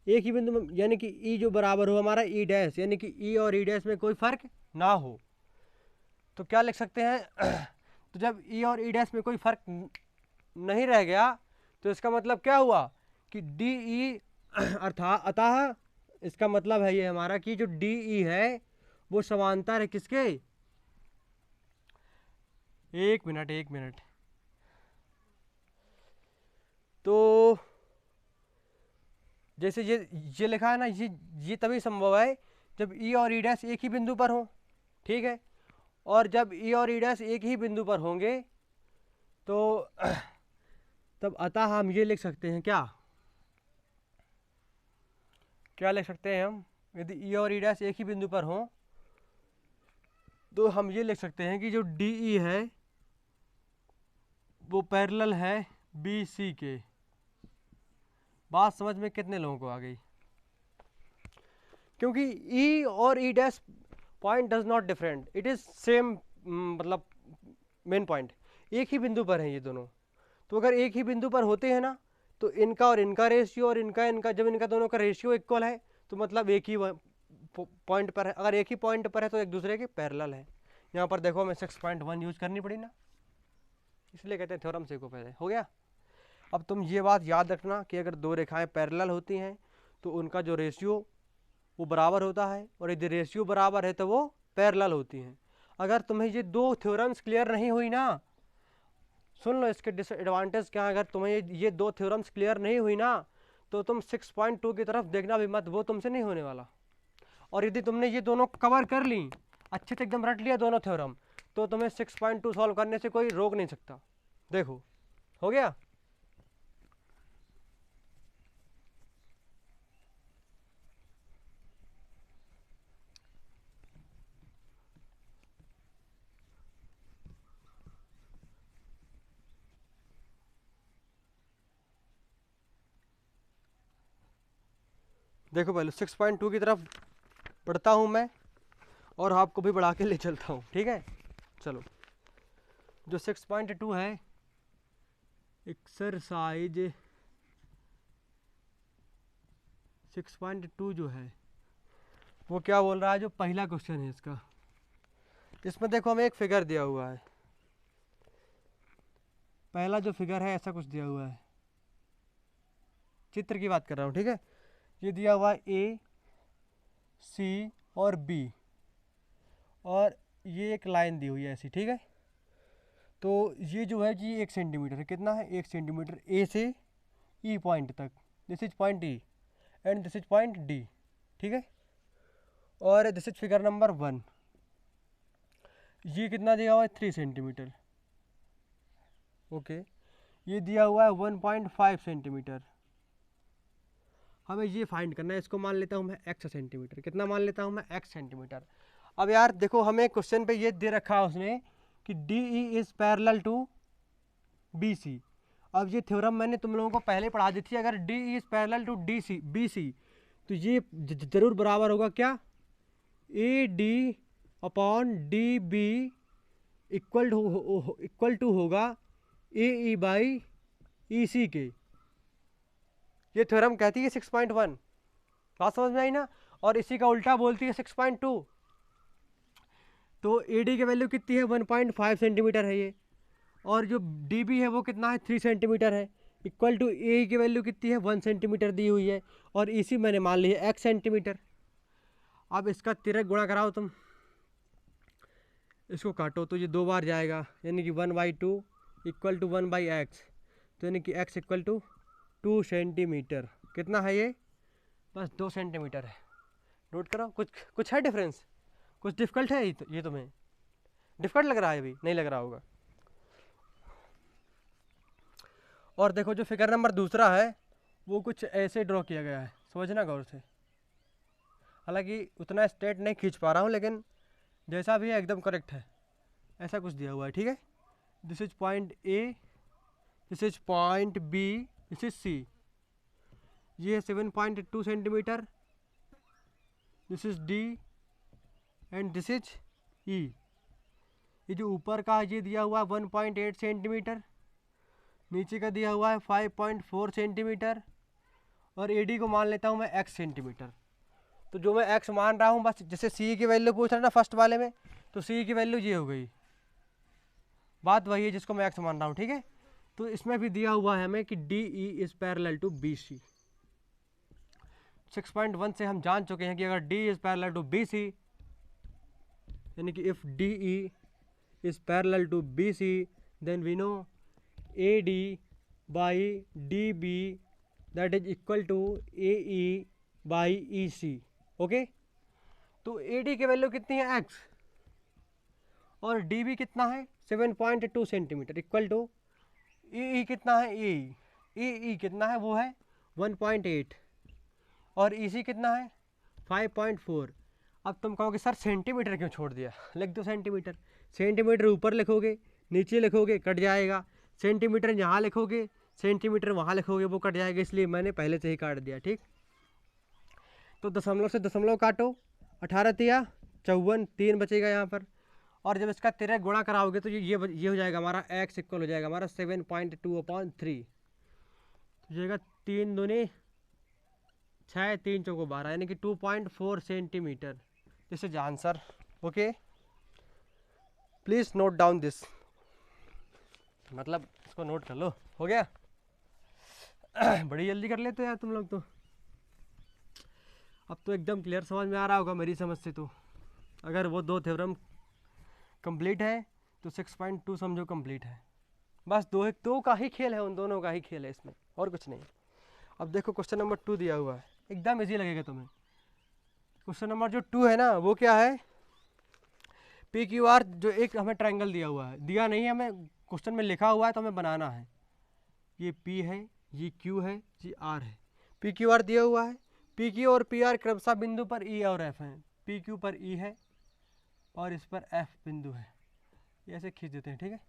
एक ही बिंदु में, यानी कि ई जो बराबर हो हमारा ई डैश, यानी कि ई और ई डैश में कोई फर्क ना हो। तो क्या लिख सकते हैं? तो जब ई और ई डैश में कोई फर्क नहीं रह गया तो इसका मतलब क्या हुआ कि डी ई अतः इसका मतलब है ये हमारा कि जो डी ई है वो समांतर है किसके? एक मिनट। तो जैसे ये लिखा है ना, ये तभी संभव है जब ई और ई डैश एक ही बिंदु पर हो, ठीक है। और जब ई और ई डैश एक ही बिंदु पर होंगे तो तब अतः हम ये लिख सकते हैं, क्या लिख सकते हैं हम, यदि ई और ई डैश एक ही बिंदु पर हो तो हम ये लिख सकते हैं कि जो डी ई है वो पैरेलल है बी सी के। बात समझ में कितने लोगों को आ गई? क्योंकि ई और ई dash point does not different, it is same, मतलब मेन पॉइंट एक ही बिंदु पर हैं ये दोनों। तो अगर एक ही बिंदु पर होते हैं ना तो इनका और इनका रेशियो और इनका जब इनका दोनों का रेशियो इक्वल है तो मतलब एक ही पॉइंट पर है। अगर एक ही पॉइंट पर है तो एक दूसरे के पैरेलल है। यहाँ पर देखो हमें 6.1 यूज करनी पड़ी ना, इसलिए कहते हैं थ्योरम सीखो पहले। हो गया। अब तुम ये बात याद रखना कि अगर दो रेखाएं पैरेलल होती हैं तो उनका जो रेशियो वो बराबर होता है, और यदि रेशियो बराबर है तो वो पैरेलल होती हैं। अगर तुम्हें ये दो थ्योरम्स क्लियर नहीं हुई ना, सुन लो इसके डिसएडवांटेज क्या है। अगर तुम्हें ये दो थ्योरम्स क्लियर नहीं हुई ना तो तुम 6.2 की तरफ देखना भी मत, वो तुमसे नहीं होने वाला। और यदि तुमने ये दोनों कवर कर ली, अच्छे से एकदम रट लिया दोनों थ्योरम, तो तुम्हें 6.2 सॉल्व करने से कोई रोक नहीं सकता। देखो हो गया। देखो पहले 6.2 की तरफ पढ़ता हूँ मैं और आपको भी बढ़ा के ले चलता हूँ, ठीक है। चलो, जो 6.2 है एक्सरसाइज 6.2 जो है वो क्या बोल रहा है, जो पहला क्वेश्चन है इसका, इसमें देखो हमें एक फिगर दिया हुआ है। पहला जो फिगर है ऐसा कुछ दिया हुआ है, चित्र की बात कर रहा हूँ, ठीक है। ये दिया हुआ है ए, सी और बी, और ये एक लाइन दी हुई है ऐसी, ठीक है। तो ये जो है जी 1 सेंटीमीटर है। कितना है? 1 सेंटीमीटर ए से ई पॉइंट तक। This is point E and this is point D, ठीक है। और दिस इज फिगर नंबर 1। ये कितना दिया हुआ है? 3 सेंटीमीटर। ओके, ये दिया हुआ है 1.5 सेंटीमीटर। हमें ये फाइंड करना है, इसको मान लेता हूँ मैं x सेंटीमीटर। कितना मान लेता हूँ मैं? x centimetre. अब यार देखो हमें क्वेश्चन पे ये दे रखा है उसने कि D E is parallel to B C. अब ये थ्योरम मैंने तुम लोगों को पहले पढ़ा दी थी। अगर D E is parallel to D C B C तो ये जरूर बराबर होगा क्या? A D upon D B equal to होगा A E by E C के। ये थ्योरम कहती है 6.1। बात समझ में आई ना? और इसी का उल्टा बोलती है 6.2। तो ए डी की वैल्यू कितनी है? 1.5 सेंटीमीटर है ये, और जो डी बी है वो कितना है? 3 सेंटीमीटर है। इक्वल टू ए की वैल्यू कितनी है? 1 सेंटीमीटर दी हुई है, और इसी मैंने मान ली है x सेंटीमीटर। अब इसका तिरक गुणा कराओ तुम, इसको काटो तो ये 2 बार जाएगा, यानी कि 1/2 इक्वल टू 1/x, तो यानी कि x इक्वल टू 2 सेंटीमीटर। कितना है ये? बस 2 सेंटीमीटर है। नोट करो, कुछ है डिफरेंस? कुछ डिफ़िकल्ट है ये तुम्हें डिफ़िकल्ट लग रहा है? अभी नहीं लग रहा होगा। और देखो जो फिगर नंबर दूसरा है वो कुछ ऐसे ड्रॉ किया गया है, समझना गौर से। हालांकि उतना स्ट्रेट नहीं खींच पा रहा हूँ, लेकिन जैसा भी है एकदम करेक्ट है। ऐसा कुछ दिया हुआ है, ठीक है। This is point A, this is point B, this is C. ये है 7.2 centimetre, this is D and this is E. ये जो ऊपर का ये दिया हुआ है 1.8 सेंटीमीटर, नीचे का दिया हुआ है 5.4 सेंटीमीटर, और ए डी को मान लेता हूँ मैं x सेंटीमीटर। तो जो मैं x मान रहा हूँ, बस जैसे सी की वैल्यू पूछ रहा ना फर्स्ट वाले में, तो सी की वैल्यू ये हो गई। बात वही है जिसको मैं x मान रहा हूँ, ठीक है। तो इसमें भी दिया हुआ है हमें कि D E is parallel to B C. 6.1 से हम जान चुके हैं कि अगर D is parallel to B C, यानी कि if D E is parallel to B C, then we know A D by D B that is equal to A E by E C. Okay, तो A D की value कितनी है x, और D B कितना है 7.2 centimetre, equal to ई कितना है ई कितना है वो है 1.8, और ई सी कितना है 5.4। अब तुम कहोगे सर सेंटीमीटर क्यों छोड़ दिया, लिख दो सेंटीमीटर। सेंटीमीटर ऊपर लिखोगे नीचे लिखोगे कट जाएगा, सेंटीमीटर यहाँ लिखोगे सेंटीमीटर वहाँ लिखोगे वो कट जाएगा, इसलिए मैंने पहले से ही काट दिया। ठीक, तो दशमलव से दशमलव काटो, 18 तिया 54, 3 बचेगा यहाँ पर, और जब इसका 13 गुणा कराओगे तो ये हो जाएगा हमारा x इक्वल हो जाएगा हमारा 7.2/3, तो जाएगा 3 दूनी 6, 3 चौको 12, यानी कि 2.4 centimetre. This is answer. Okay, please note down this, मतलब इसको नोट कर लो। हो गया बड़ी जल्दी कर लेते हो यार तुम लोग तो। अब तो एकदम क्लियर समझ में आ रहा होगा मेरी समझ से। तो अगर वो दो थ्योरम कंप्लीट है तो 6.2 समझो कंप्लीट है। बस दो का ही खेल है, उन दोनों का ही खेल है इसमें, और कुछ नहीं। अब देखो क्वेश्चन नंबर 2 दिया हुआ है, एकदम इजी लगेगा तुम्हें। क्वेश्चन नंबर जो 2 है ना वो क्या है, पी क्यू आर, जो एक हमें ट्रायंगल दिया हुआ है, दिया नहीं है हमें, क्वेश्चन में लिखा हुआ है तो हमें बनाना है। ये पी है, ये क्यू है, ये आर है। पी क्यू आर दिया हुआ है, पी क्यू और पी आर क्रमशः बिंदु पर ई और एफ हैं। पी क्यू पर ई है और इस पर एफ बिंदु है, ये ऐसे खींच देते हैं। ठीक है,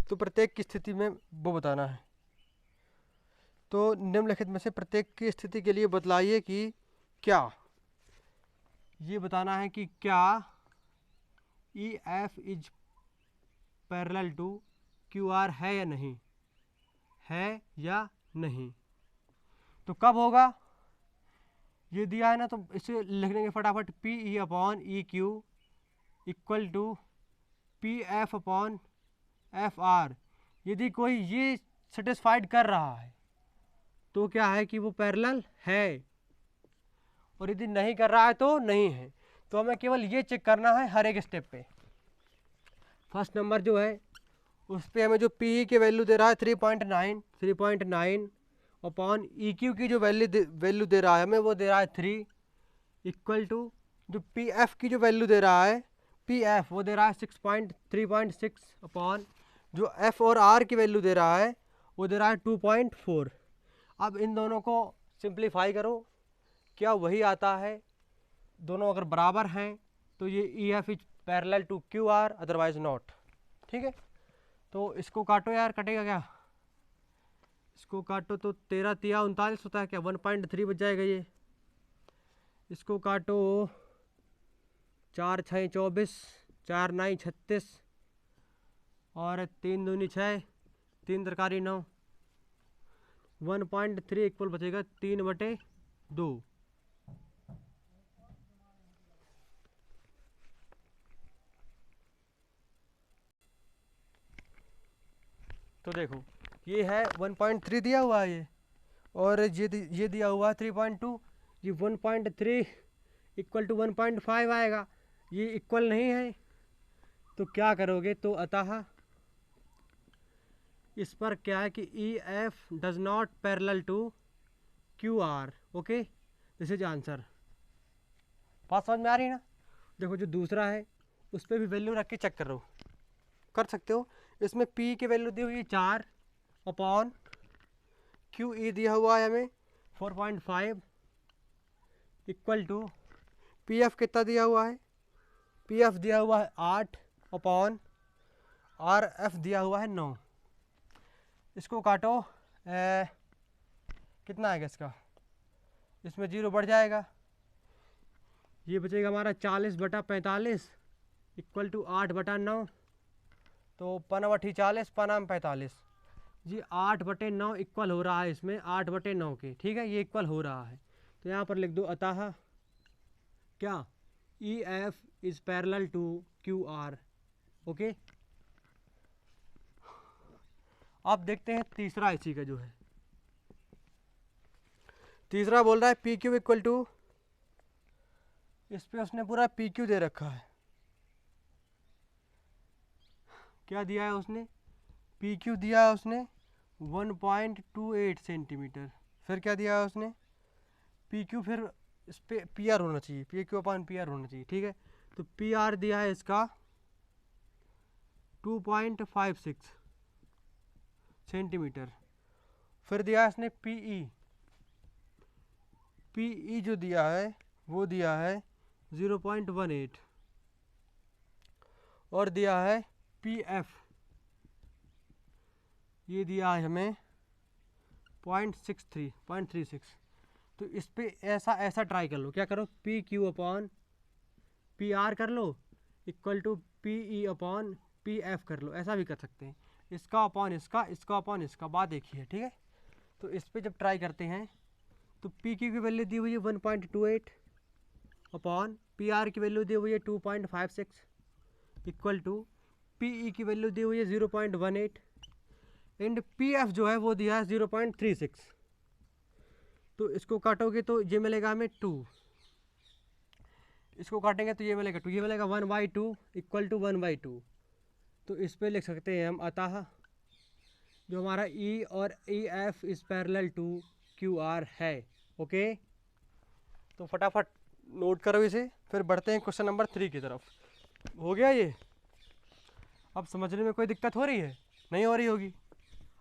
तो प्रत्येक की स्थिति में वो बताना है। तो निम्नलिखित में से प्रत्येक की स्थिति के लिए बतलाइए कि क्या, ये बताना है कि क्या E F is parallel to Q R है या नहीं, है या नहीं। तो कब होगा, ये दिया है ना, तो इसे लिख देंगे फटाफट, P E upon E Q equal to P F upon F R. यदि कोई ये सेटिस्फाइड कर रहा है तो क्या है कि वो पैरेलल है, और यदि नहीं कर रहा है तो नहीं है। तो हमें केवल ये चेक करना है हर एक स्टेप पे। फर्स्ट नंबर जो है उस पर हमें जो पी की वैल्यू दे रहा है 3.9 अपॉन ई क्यू की जो वैल्यू दे रहा है हमें वो दे रहा है 3, इक्वल टू जो पी एफ की जो वैल्यू दे रहा है, पी एफ वो दे रहा है 3.6 अपॉन जो एफ और आर की वैल्यू दे रहा है वो दे रहा है 2.4। अब इन दोनों को सिंप्लीफाई करो, क्या वही आता है, दोनों अगर बराबर हैं तो ये E F is parallel to Q R, otherwise not. ठीक है, तो इसको काटो यार, कटेगा क्या, इसको काटो तो 13 तिया 39 होता है क्या, 1.3 बच जाएगा ये। इसको काटो 4 6 24, 4 9 36, और 3 दूनी 6, 3 तरकारी 9, 1.3 इक्वल बचेगा 3/2। तो देखो ये है 1.3 दिया हुआ है ये, और ये दिया हुआ है 3.2, ये 1.3 इक्वल टू 1.5 आएगा, ये इक्वल नहीं है। तो क्या करोगे, तो अतः इस पर क्या है कि E F does not parallel to Q R. Okay, this is answer. बात समझ में आ रही है ना। देखो जो दूसरा है उस पर भी वैल्यू रख के चेक कर सकते हो। इसमें P की वैल्यू दी हुई है 4 अपॉन क्यू ई दिया हुआ है हमें 4.5, इक्वल टू पी एफ कितना दिया हुआ है, पी एफ दिया हुआ है 8 अपॉन आर एफ दिया हुआ है 9। इसको काटो, कितना आएगा इसका, इसमें 0 बढ़ जाएगा, ये बचेगा हमारा 40/45 इक्वल टू 8/9, तो 5/40 5/45, जी 8/9 इक्वल हो रहा है इसमें 8/9 के। ठीक है, ये इक्वल हो रहा है, तो यहाँ पर लिख दो अतः क्या E F is parallel to Q R. Okay, अब देखते हैं तीसरा इसी का जो है। तीसरा बोल रहा है पी क्यू इक्वल टू, इस पे उसने पूरा पी क्यू दे रखा है, क्या दिया है उसने, पी क्यू दिया है उसने 1.28 सेंटीमीटर। फिर क्या दिया है उसने, पी क्यू फिर इस पर पी आर होना चाहिए, P Q upon P are होना चाहिए, ठीक है। तो पी आर दिया है इसका 2.56 सेंटीमीटर। फिर दिया है इसने पीई, पीई जो दिया है वो दिया है 0.18 और दिया है पीएफ, ये दिया है हमें 0.36। तो इस पे ऐसा ट्राई कर लो, क्या करो, P Q upon P R कर लो equal to P E upon P F कर लो, ऐसा भी कर सकते हैं। इसका अपॉन इसका, इसका अपॉन इसका, बात एक ही है, ठीक है। तो इस पे जब ट्राई करते हैं तो पी क्यू की वैल्यू दी हुई है 1.28 अपॉन पी आर की वैल्यू दी हुई है 2.56 इक्वल टू पी ई की वैल्यू दी हुई है 0.18 एंड पी एफ जो है वो दिया है 0.36। तो इसको काटोगे तो ये मिलेगा हमें 2, इसको काटेंगे तो ये मिलेगा 2, ये मिलेगा 1/2 इक्वल टू 1/2। तो इस पे लिख सकते हैं हम, अतः जो हमारा ई और E F is parallel to Q R है। ओके, तो फटाफट नोट करो इसे, फिर बढ़ते हैं क्वेश्चन नंबर 3 की तरफ। हो गया ये? अब समझने में कोई दिक्कत हो रही है? नहीं हो रही होगी।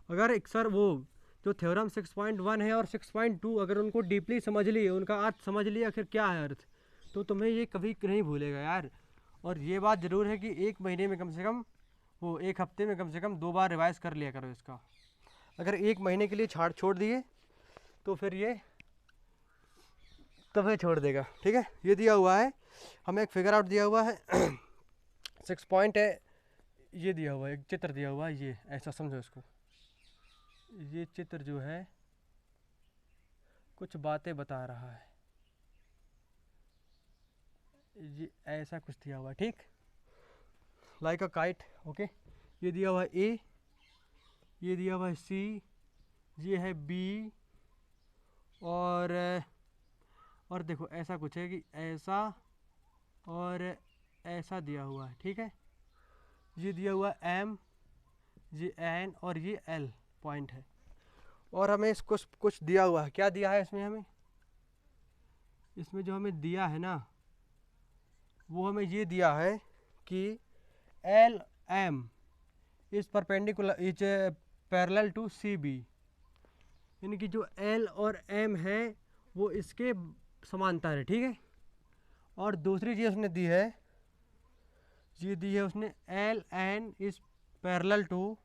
अगर एक सर वो जो थ्योरम 6.1 है और 6.2 अगर उनको डीपली समझ लिए, उनका अर्थ समझ लिया आखिर क्या है अर्थ, तो तुम्हें ये कभी नहीं भूलेगा यार। और ये बात ज़रूर है कि एक महीने में कम से कम, वो एक हफ्ते में कम से कम 2 बार रिवाइज़ कर लिया करो इसका। अगर एक महीने के लिए छोड़ दिए तो फिर ये तुम्हें छोड़ देगा, ठीक है। ये दिया हुआ है हमें, एक फिगर आउट दिया हुआ है 6 पॉइंट है, ये दिया हुआ है, एक चित्र दिया हुआ है, ये ऐसा समझो इसको। ये चित्र जो है कुछ बातें बता रहा है, ये ऐसा कुछ दिया हुआ है, ठीक, लाइक अ काइट। ओके, ये दिया हुआ है ए, ये दिया हुआ है सी, ये है बी, और देखो ऐसा कुछ है कि ऐसा और ऐसा दिया हुआ है, ठीक है। ये दिया हुआ एम, ये एन और ये एल पॉइंट है। और हमें इसको कुछ दिया हुआ है, क्या दिया है इसमें हमें, इसमें जो हमें दिया है ना वो हमें ये दिया है कि L M is perpendicular is parallel to C B, यानी कि जो एल और एम है वो इसके समांतर है, ठीक है। और दूसरी चीज़ उसने दी है, ये दी है उसने L N is parallel to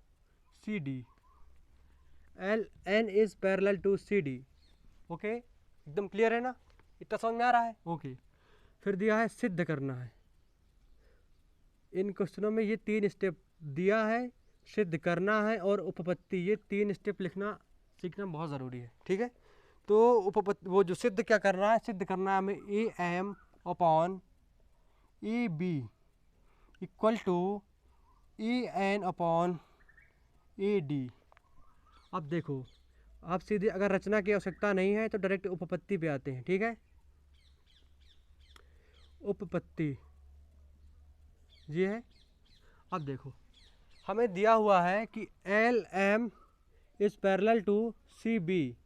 C D, L N is parallel to C D. Okay, एकदम क्लियर है ना, इतना समझ में आ रहा है? ओके, फिर दिया है सिद्ध करना है। इन क्वेश्चनों में ये 3 स्टेप दिया है, सिद्ध करना है और उपपत्ति, ये 3 स्टेप लिखना सीखना बहुत ज़रूरी है, ठीक है। तो उपपत्ति, वो जो सिद्ध क्या करना है, सिद्ध करना है हमें A M upon E B equal to E N upon A D. अब देखो, आप सीधे अगर रचना की आवश्यकता नहीं है तो डायरेक्ट उपपत्ति पे आते हैं, ठीक है। उपपत्ति ये है। अब देखो हमें दिया हुआ है कि L M is parallel to C B,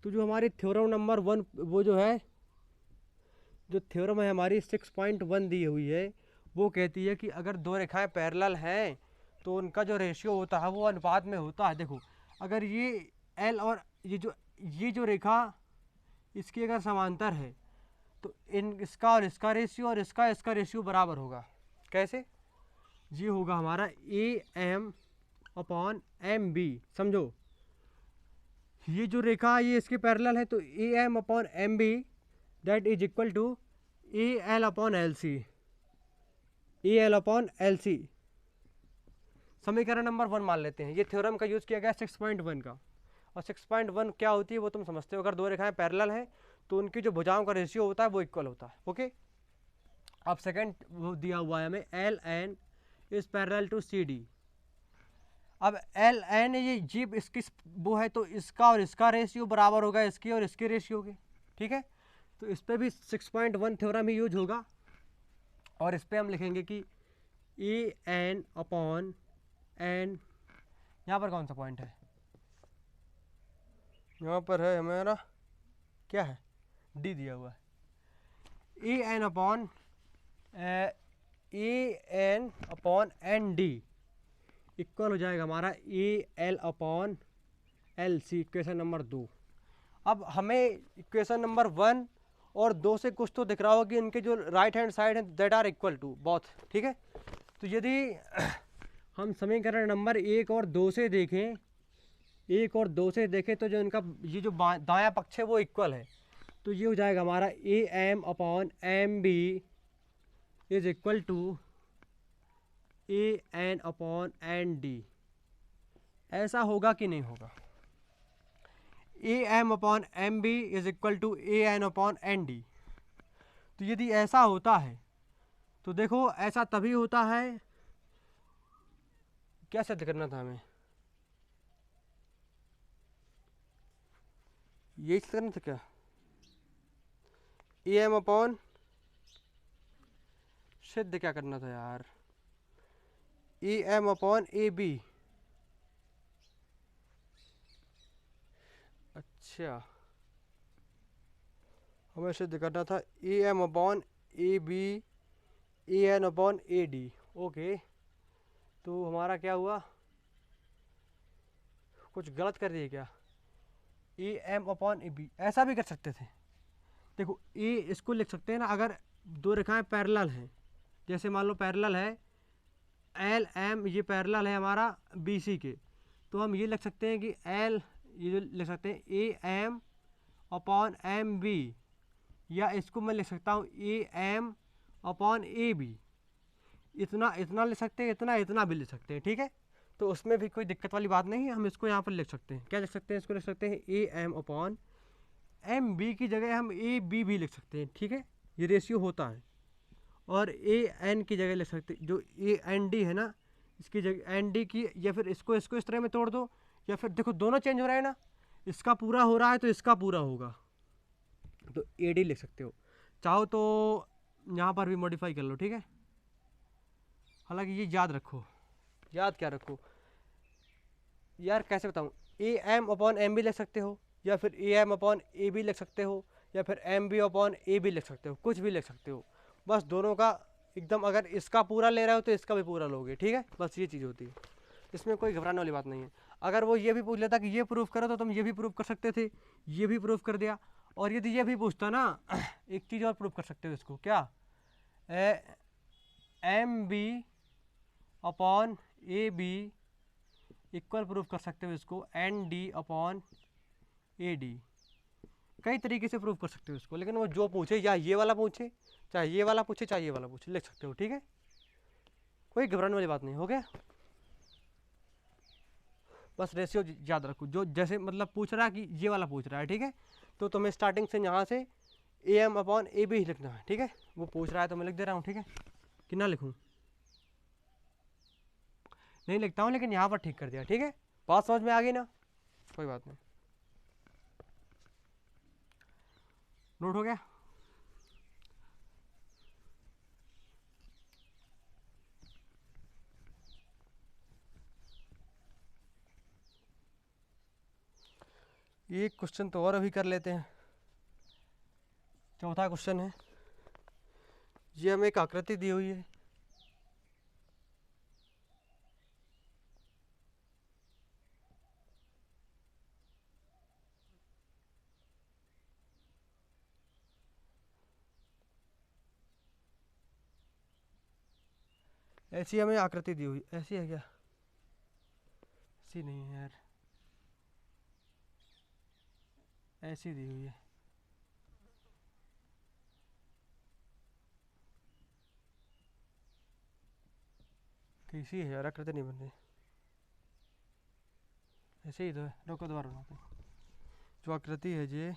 तो जो हमारी थ्योरम नंबर 1, वो जो है, जो थ्योरम है हमारी 6.1 दी हुई है, वो कहती है कि अगर दो रेखाएं पैरेलल हैं तो उनका जो रेशियो होता है वो अनुपात में होता है। देखो अगर ये एल और ये जो रेखा इसकी अगर समांतर है तो इसका और इसका रेशियो और इसका रेशियो बराबर होगा। कैसे? ये होगा हमारा A M upon M B. समझो, ये जो रेखा ये इसके पैरेलल है तो A M upon M B that is equal to A L upon L C, A L upon L C. समीकरण नंबर 1 मान लेते हैं। ये थ्योरम का यूज़ किया गया 6.1 का, और 6.1 क्या होती है वो तुम समझते हो। अगर दो रेखाएं पैरेलल हैं तो उनकी जो भुजाओं का रेशियो होता है वो इक्वल होता है। ओके, अब सेकंड वो दिया हुआ है हमें L N is parallel to C D. अब एल एन ये जीप इसकी वो है तो इसका और इसका रेशियो बराबर होगा इसकी और इसके रेशियो के, ठीक है। तो इस पर भी 6.1 थ्योरम ही यूज होगा, और इस पर हम लिखेंगे कि ए एन अपॉन एन, यहाँ पर कौन सा पॉइंट है, यहाँ पर है हमारा क्या है, डी दिया हुआ है, A N upon N D equal हो जाएगा हमारा A L upon L C, equation number 2। अब हमें इक्वेशन नंबर 1 और 2 से कुछ तो दिख रहा होगा कि इनके जो राइट हैंड साइड है that are equal to both, ठीक है। तो यदि हम समीकरण नंबर 1 और 2 से देखें, 1 और 2 से देखें तो जो इनका ये जो दायां पक्ष है वो इक्वल है। तो ये हो जाएगा हमारा A M upon M B is equal to A N upon N D. ऐसा होगा कि नहीं होगा? A M upon M B is equal to A N upon N D. तो यदि ऐसा होता है तो देखो ऐसा तभी होता है, क्या सिद्ध करना था हमें? यही सिद्ध करना था क्या? ए एम अपॉन, सिद्ध क्या करना था यार? A M upon A B. अच्छा, हमें सिद्ध करना था A M upon A B A N upon A D. Okay, तो हमारा क्या हुआ? कुछ गलत कर दिए क्या? A M upon A B ऐसा भी कर सकते थे। देखो ए इसको लिख सकते हैं ना, अगर दो रेखाएं पैरेलल हैं, जैसे मान लो पैरेलल है एल एम, ये पैरेलल है हमारा बी सी के, तो हम ये लिख सकते हैं कि एल, ये जो लिख सकते हैं A M upon M B, या इसको मैं लिख सकता हूँ A M upon A B. इतना इतना लिख सकते हैं, इतना इतना भी लिख सकते हैं, ठीक है। तो उसमें भी कोई दिक्कत वाली बात नहीं है, हम इसको यहाँ पर लिख सकते हैं। क्या लिख सकते हैं? इसको लिख सकते हैं A M upon M B की जगह हम ए बी भी लिख सकते हैं, ठीक है। ये रेशियो होता है। और ए एन की जगह लिख सकते हैं, जो ए एन डी है ना, इसकी जगह एन डी की, या फिर इसको इसको इस तरह में तोड़ दो, या फिर देखो दोनों चेंज हो रहा है ना, इसका पूरा हो रहा है तो इसका पूरा होगा, तो ए डी लिख सकते हो। चाहो तो यहाँ पर भी मॉडिफाई कर लो, ठीक है। हालांकि ये याद रखो, याद क्या रखो यार, कैसे बताऊँ? A M upon M B लिख सकते हो, या फिर A M upon A B लिख सकते हो, या फिर M B upon A B लिख सकते हो, कुछ भी लिख सकते हो। बस दोनों का एकदम, अगर इसका पूरा ले रहे हो तो इसका भी पूरा लोगे, ठीक है। बस ये चीज़ होती है, इसमें कोई घबराने वाली बात नहीं है। अगर वो ये भी पूछ लेता कि ये प्रूफ करो, तो तुम ये भी प्रूफ कर सकते थे, ये भी प्रूफ कर दिया। और यदि ये भी पूछता ना, एक चीज़ और प्रूफ कर सकते हो इसको, क्या? M B upon A B equal proof कर सकते हो इसको N D upon A D. कई तरीके से प्रूफ कर सकते हो इसको, लेकिन वो जो पूछे, या ये वाला पूछे, चाहे ये वाला पूछे, चाहे ये वाला पूछे, लिख सकते हो, ठीक है। कोई घबराने वाली बात नहीं, हो गया। बस रेशियो याद रखो, जो जैसे मतलब पूछ रहा है कि ये वाला पूछ रहा है, ठीक है, तो तुम्हें स्टार्टिंग से यहाँ से A M upon A B ही लिखना है, ठीक है। वो पूछ रहा है तो मैं लिख दे रहा हूँ, ठीक है। कि ना लिखूँ? नहीं लिखता हूँ, लेकिन यहाँ पर ठीक कर दिया, ठीक है। बात समझ में आ गई ना? कोई बात नहीं, नोट हो गया। एक क्वेश्चन तो और अभी कर लेते हैं। चौथा क्वेश्चन है, ये हमें एक आकृति दी हुई है, ऐसी हमें आकृति दी हुई, ऐसी है क्या? ऐसी नहीं है यार, ऐसी दी हुई है। कैसी है यार? आकृति नहीं बन रही, ऐसे ही तो है। रोको दोबारा बनाते हैं। जो आकृति है ये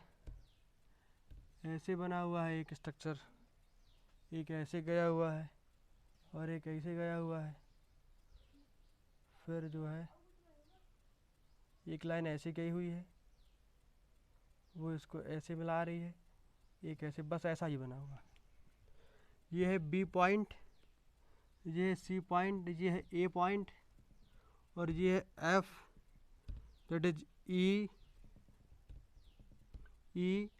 ऐसे बना हुआ है, एक स्ट्रक्चर, एक ऐसे गया हुआ है और एक ऐसे गया हुआ है, फिर जो है एक लाइन ऐसे गई हुई है, वो इसको ऐसे मिला रही है, एक ऐसे, बस ऐसा ही बना हुआ। ये है बी पॉइंट, ये है सी पॉइंट, ये है ए पॉइंट, और ये है एफ, दैट इज ई, ई,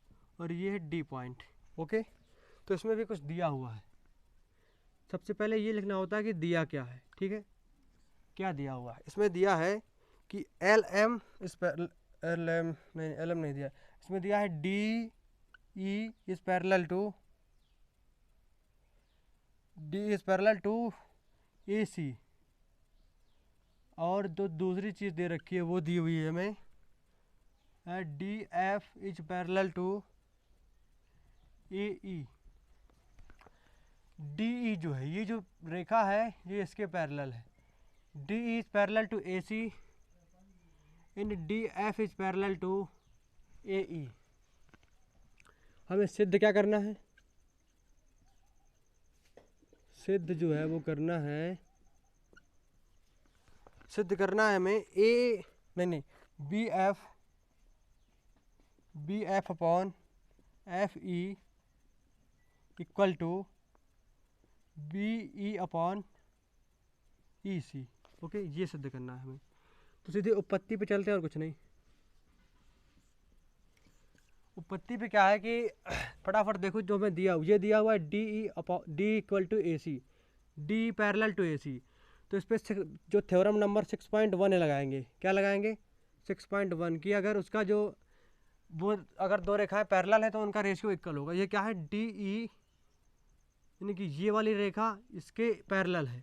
और ये है डी पॉइंट। ओके, तो इसमें भी कुछ दिया हुआ है। सबसे पहले ये लिखना होता है कि दिया क्या है, ठीक है, क्या दिया हुआ है। इसमें दिया है कि एल एम, इस पर एल एम नहीं दिया, इसमें दिया है D E is parallel to A C, और जो दूसरी चीज़ दे रखी है वो दी हुई है हमें D F is parallel to A E. D E जो है, ये जो रेखा है ये इसके पैरेलल है। D E is parallel to A C in D F is parallel to A E. हमें सिद्ध क्या करना है, सिद्ध जो है वो करना है, सिद्ध करना है हमें B F upon F E equal to B E upon E C. Okay, ये सिद्ध करना है हमें। तो सीधे उत्पत्ति पे चलते हैं और कुछ नहीं। उत्पत्ति पे क्या है कि फटाफट देखो, जो हमें ये दिया हुआ है D equal to A C, D parallel to A C. तो इस पर जो थ्योरम नंबर 6.1 लगाएंगे। क्या लगाएंगे, 6.1 की अगर उसका जो वो अगर दो रेखाएं पैरेलल है तो उनका रेशियो इक्वल होगा। ये क्या है, डी ई, यानी कि ये वाली रेखा इसके पैरेलल है,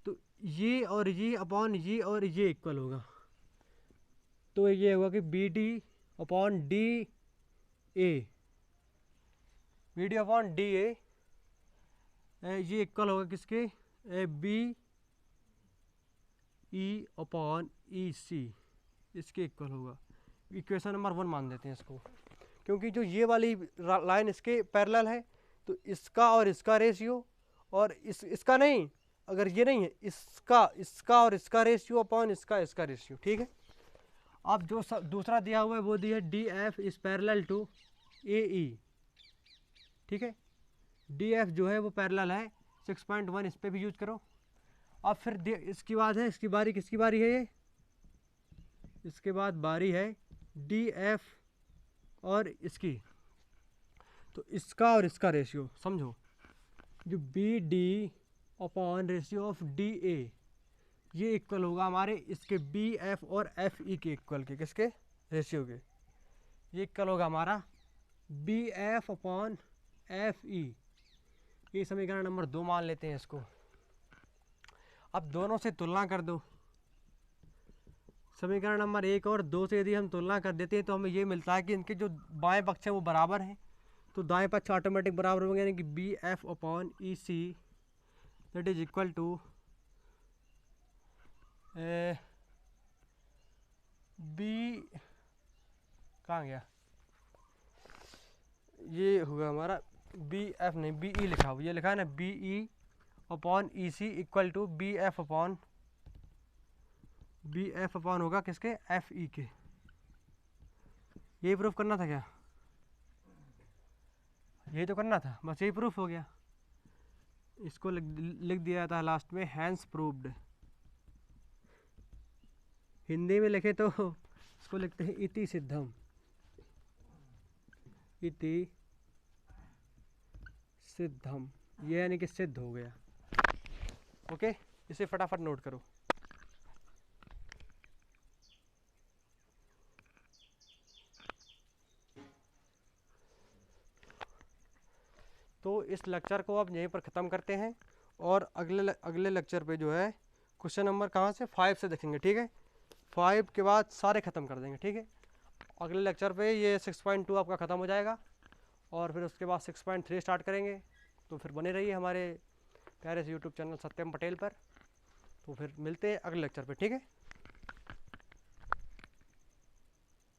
तो ये और ये अपॉन ये और ये इक्वल होगा। तो ये होगा कि B D upon D A, B D upon D A, ये इक्वल होगा किसके, बी ई अपॉन ई सी, इसके इक्वल होगा। इक्वेशन नंबर 1 मान देते हैं इसको, क्योंकि जो ये वाली लाइन इसके पैरेलल है तो इसका और इसका रेशियो, और इसका नहीं, अगर ये नहीं है, इसका और इसका रेशियो अपॉन इसका रेशियो, ठीक है। अब जो दूसरा दिया हुआ है वो दिया D F is parallel to A E, ठीक है। डी एफ जो है वो पैरेलल है 6.1, इस पर भी यूज करो। अब फिर इसकी बात है, इसकी बारी किसकी बारी है, ये इसके बाद बारी है डी एफ और इसकी, तो इसका और इसका रेशियो समझो, जो B D upon ratio of D A, ये इक्वल होगा हमारे इसके बी एफ और एफ ई के इक्वल के, किसके, रेशियो के। ये इक्वल होगा हमारा B F upon F E. ये समीकरण नंबर 2 मान लेते हैं इसको। अब दोनों से तुलना कर दो। समीकरण नंबर 1 और 2 से यदि हम तुलना कर देते हैं तो हमें ये मिलता है कि इनके जो बाएं पक्ष हैं वो बराबर हैं, तो दाएं पक्ष ऑटोमेटिक बराबर होंगे, यानी कि B F upon E C that is equal to B, कहाँ गया, ये होगा हमारा बी एफ नहीं, बी ई लिखा हुआ, ये लिखा है ना, B E upon E C equal to B F upon होगा किसके, एफ ई के। यही प्रूफ करना था क्या, यही तो करना था, बस यही प्रूफ हो गया। इसको लिख दिया था लास्ट में हैंस प्रूव्ड। हिंदी में लिखे तो इसको लिखते हैं इति सिद्धम, इति सिद्धम, ये यानी कि सिद्ध हो गया। ओके, इसे फटाफट नोट करो। तो इस लेक्चर को अब यहीं पर ख़त्म करते हैं, और अगले लेक्चर पे जो है क्वेश्चन नंबर कहाँ से 5 से देखेंगे, ठीक है। 5 के बाद सारे ख़त्म कर देंगे, ठीक है। अगले लेक्चर पे ये 6.2 आपका ख़त्म हो जाएगा, और फिर उसके बाद 6.3 स्टार्ट करेंगे। तो फिर बने रहिए हमारे प्यारे से यूट्यूब चैनल सत्यम पटेल पर। तो फिर मिलते हैं अगले लेक्चर पे, ठीक है।